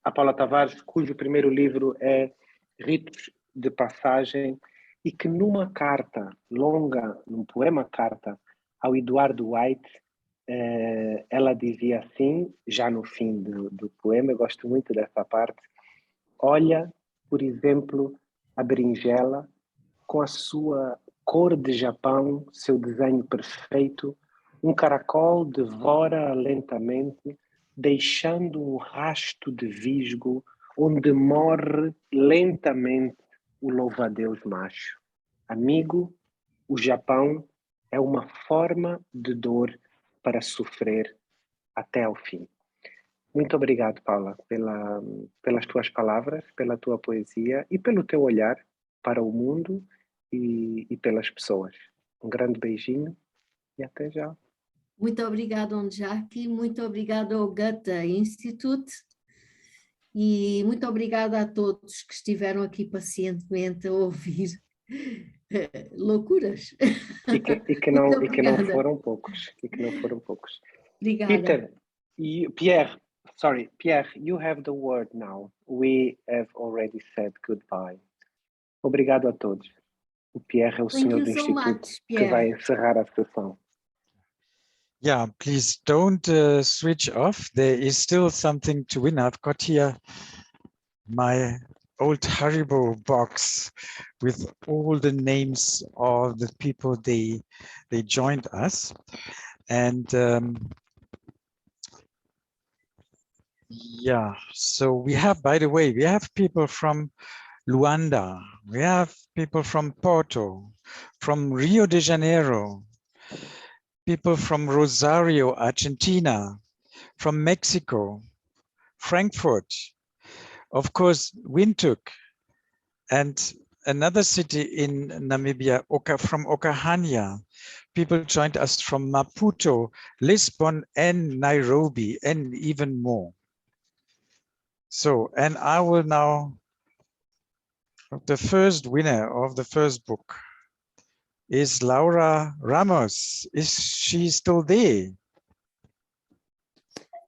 A Paula Tavares, cujo primeiro livro é Ritos de Passagem, e que numa carta longa, num poema carta ao Eduardo White, ela dizia assim, já no fim do poema, eu gosto muito dessa parte: olha, por exemplo, a berinjela, com a sua cor de Japão, seu desenho perfeito, um caracol devora lentamente, deixando um rasto de visgo onde morre lentamente o louva-a-Deus macho. Amigo, o Japão é uma forma de dor para sofrer até ao fim. Muito obrigado, Paula, pelas tuas palavras, pela tua poesia e pelo teu olhar para o mundo e pelas pessoas. Um grande beijinho e até já. Muito obrigado, Onjaki, muito obrigado ao Goethe Institute e muito obrigada a todos que estiveram aqui pacientemente a ouvir loucuras. E que não foram poucos. E que não foram poucos. Obrigada. Peter, Pierre, you have the word now. We have already said goodbye. Obrigado a todos. O Pierre é o senhor do Instituto que vai encerrar a sessão. Yeah, please don't switch off. There is still something to win. I've got here my old Haribo box with all the names of the people they joined us. And yeah, so we have, by the way, we have people from Luanda, we have people from Porto, from Rio de Janeiro, people from Rosario, Argentina, from Mexico, Frankfurt, of course, Windhoek, and another city in Namibia, from Okahania. People joined us from Maputo, Lisbon, and Nairobi, and even more. So, and I will now, the first winner of the first book is Laura Ramos. Is she still there?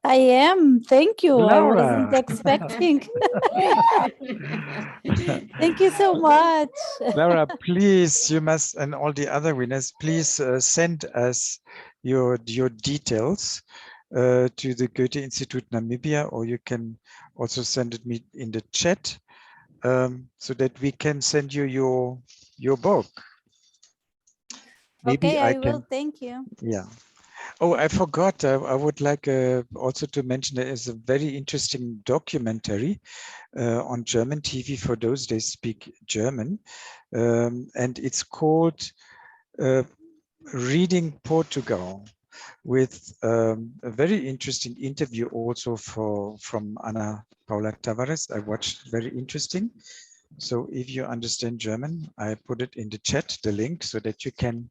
I am. Thank you. Laura. I wasn't expecting. Thank you so much. Laura, please, you must, and all the other winners, please send us your details to the Goethe Institute Namibia, or you can also send it me in the chat so that we can send you your book. Maybe okay, I will. Thank you. Yeah. Oh, I forgot. I would like also to mention there is a very interesting documentary on German TV for those that speak German, and it's called Reading Portugal, with a very interesting interview also from Ana Paula Tavares. I watched, very interesting. So if you understand German, I put it in the chat, the link, so that you can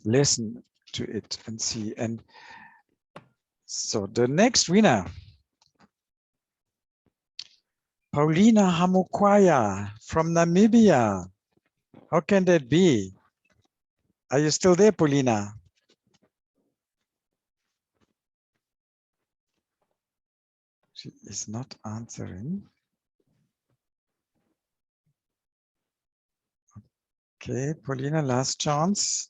listen to it and see. And so the next winner, Paulina Hamukwaya from Namibia. How can that be? Are you still there, Paulina? She is not answering. Okay, Paulina, last chance.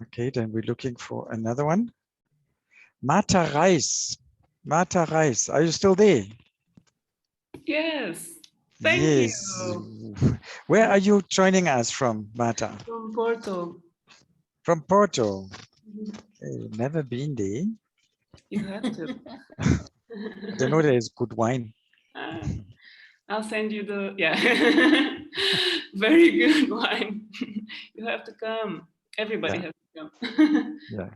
Okay, then we're looking for another one. Marta Reis. Marta Reis, are you still there? Yes, thank you. Where are you joining us from, Marta? From Porto. From Porto. Okay, never been there. You have to. I know there is good wine. I'll send you the, yeah, very good wine. You have to come. Everybody has to come. Yeah.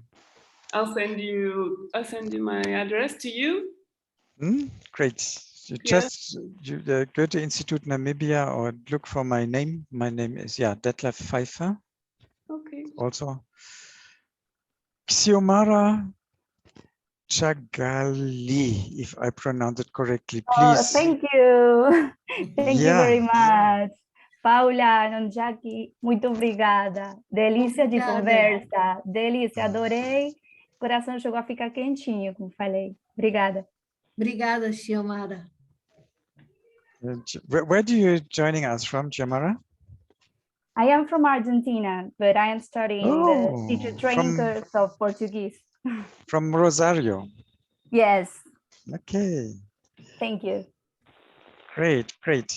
I'll send you my address to you. Great. You just go to Institute Namibia or look for my name. My name is Detlef Pfeiffer. Okay. Also, Xiomara Chagali, if I pronounce it correctly, please. Oh, thank you. Thank you very much. Paula, Onjaki, muito obrigada. Delícia de conversa. Delícia, adorei. O coração chegou a ficar quentinho, como falei. Obrigada. Obrigada, Xiomara. Where do you joining us from, Xiomara? I am from Argentina, but I am studying the teacher training course of Portuguese. From Rosario? Yes. Okay. Thank you. Great, great.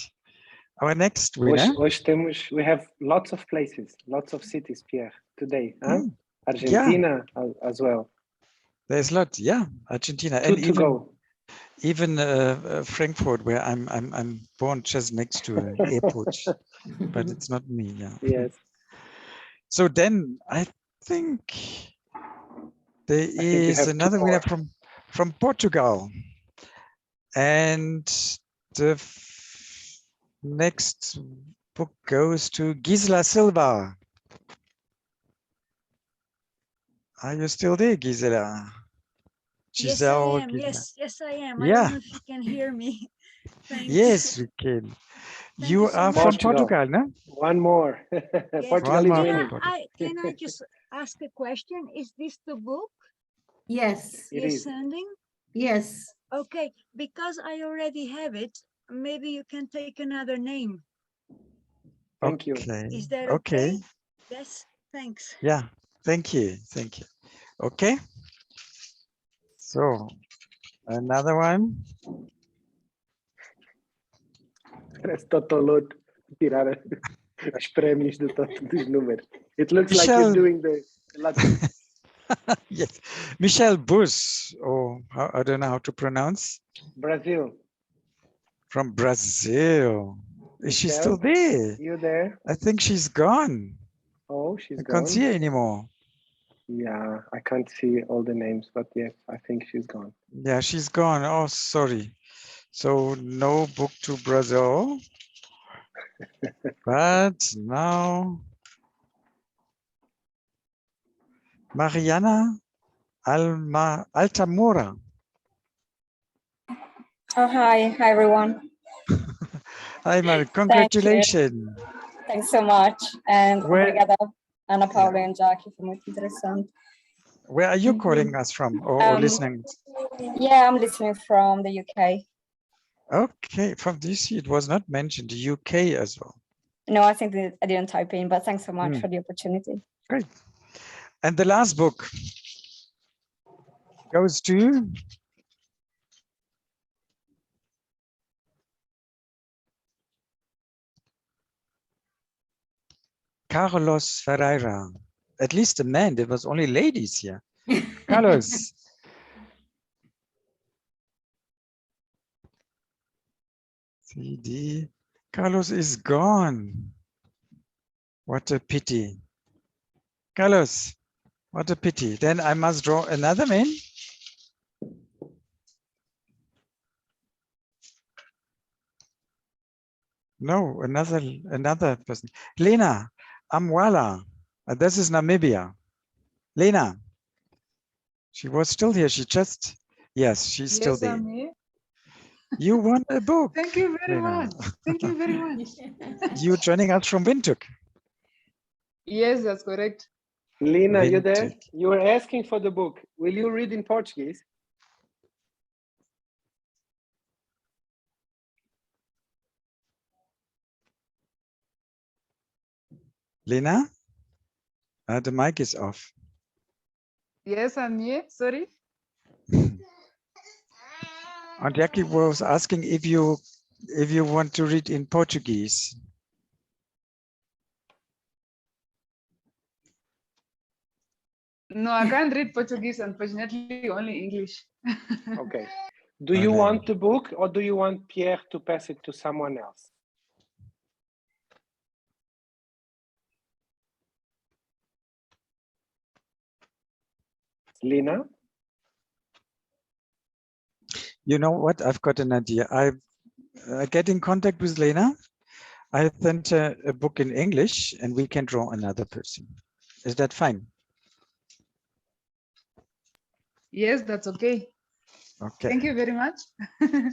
Our next winner. Hoje we have lots of places, lots of cities, Pierre, today. Huh? Argentina as well. There's a lot, yeah, Argentina, Two and to go. even Frankfurt, where I'm born just next to an airport, but it's not me. Yeah. Yes. So then I think there think you is have two another winner more. from Portugal, and the next book goes to Gisela Silva. Are you still there, Gisela? Giselle, Yes, I am. Gisela. Yes, I am. I Yeah. don't know if you can hear me. Thanks. Yes, we can. Thank You you so are much. from Portugal. Portugal, no? One more. Yes. Portugal One is more winning. from Can I just ask a question? Is this the book Yes, It you're is. sending? yes. Okay, because I already have it, maybe you can take another name. Thank you. Okay. Is that Okay. okay? Yes, thanks. Yeah. Thank you. Thank you. Okay. So another one. Parece Totoloto tirar os prémios do Toto dos números. It looks Michel. like you're doing the lottery. Yes. Michelle Bush, or I don't know how to pronounce, Brazil. from Brazil. Is she still Michelle, there? you there? I think she's gone. Oh, she's I gone. can't see her anymore. Yeah, I can't see all the names, but yes, I think she's gone. Yeah, she's gone. Oh, sorry. So no book to Brazil. But now Mariana Altamora. Oh, hi everyone. Hi, Mari. Congratulations. Thanks so much. And Where- obrigada, Ana Paula and Jackie, foi muito interessante. Where are you calling us from, or listening? Yeah, I'm listening from the UK. Okay, from DC, it was not mentioned, the UK as well. No, I think that I didn't type in, but thanks so much Mm. for the opportunity. Great. And the last book goes to Carlos Ferreira. At least a man, there was only ladies here. Carlos. CD. Carlos is gone. What a pity. Carlos, what a pity. Then I must draw another man. No, another person. Lena Amwala. This is Namibia. Lena. She was still here. She just, yes, she's still there. I'm here. You won a book. Thank you very Lena. much. Thank you very much. You joining us from Windhoek. Yes, that's correct. Lina, you there? Windhoek. You were asking for the book. Will you read in Portuguese? Lena? The mic is off. Yes, I'm here. Sorry. And Jackie was asking if you want to read in Portuguese. No, I can't read Portuguese, unfortunately, only English. Okay. Do you Okay. want the book or do you want Pierre to pass it to someone else? Lina? You know what? I've got an idea. I get in contact with Lena. I sent her a book in English and we can draw another person. Is that fine? Yes, that's okay. Okay. Thank you very much.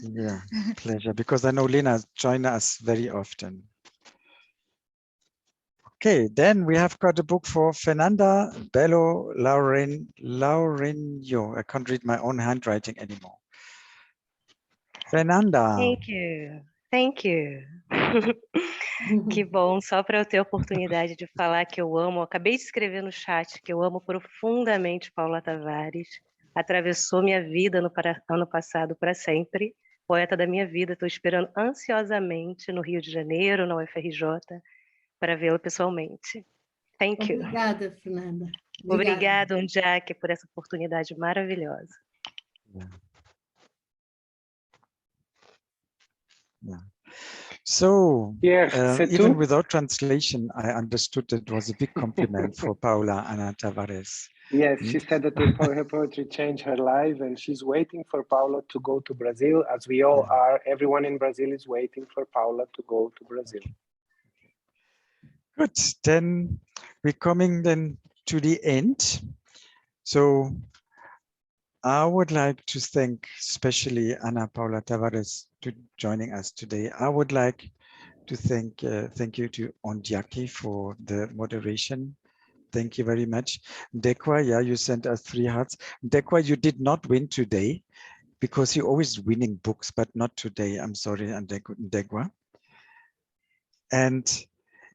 Yeah, pleasure. Because I know Lena joins us very often. Okay, then we have got a book for Fernanda Bello Laurenio. I can't read my own handwriting anymore. Fernanda. Thank you. Thank you. Que bom, só para eu ter a oportunidade de falar que eu amo. Eu acabei de escrever no chat que eu amo profundamente Paula Tavares. Atravessou minha vida no ano passado para sempre. Poeta da minha vida, estou esperando ansiosamente no Rio de Janeiro, na UFRJ, para vê-la pessoalmente. Thank you. Obrigada, Fernanda. Obrigada, Ondiaki, por essa oportunidade maravilhosa. Yeah. So, Pierre, even without translation, I understood that it was a big compliment for Paula Ana Tavares. Yes, she said that her poetry changed her life, and she's waiting for Paula to go to Brazil, as we all are. Everyone in Brazil is waiting for Paula to go to Brazil. Good, then we're coming then to the end. So I would like to thank especially Ana Paula Tavares to joining us today. I would like to thank you to Ondiaki for the moderation. Thank you very much. Dekwa, yeah, you sent us 3 hearts. Dekwa, you did not win today because you're always winning books, but not today. I'm sorry, Dekwa. And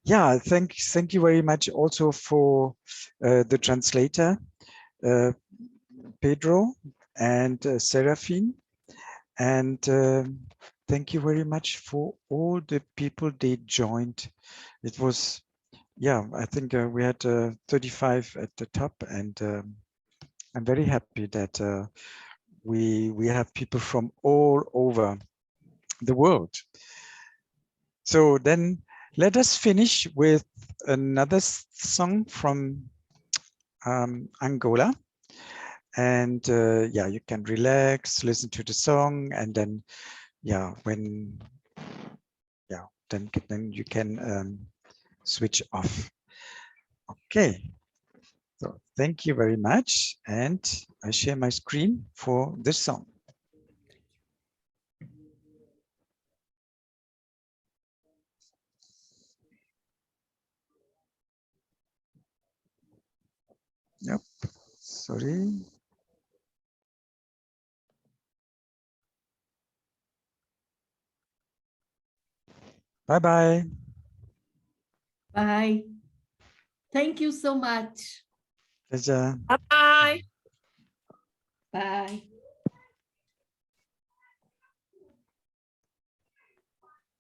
yeah, thank you very much also for the translator, Pedro and Seraphine. And thank you very much for all the people they joined. It was, yeah, I think we had 35 at the top, and I'm very happy that we have people from all over the world. So then let us finish with another song from Angola. And yeah, you can relax, listen to the song, and then yeah, then you can switch off. Okay, so thank you very much, and I share my screen for this song. Yep, sorry. Bye-bye. Bye. Thank you so much. Pleasure. Bye-bye. Bye.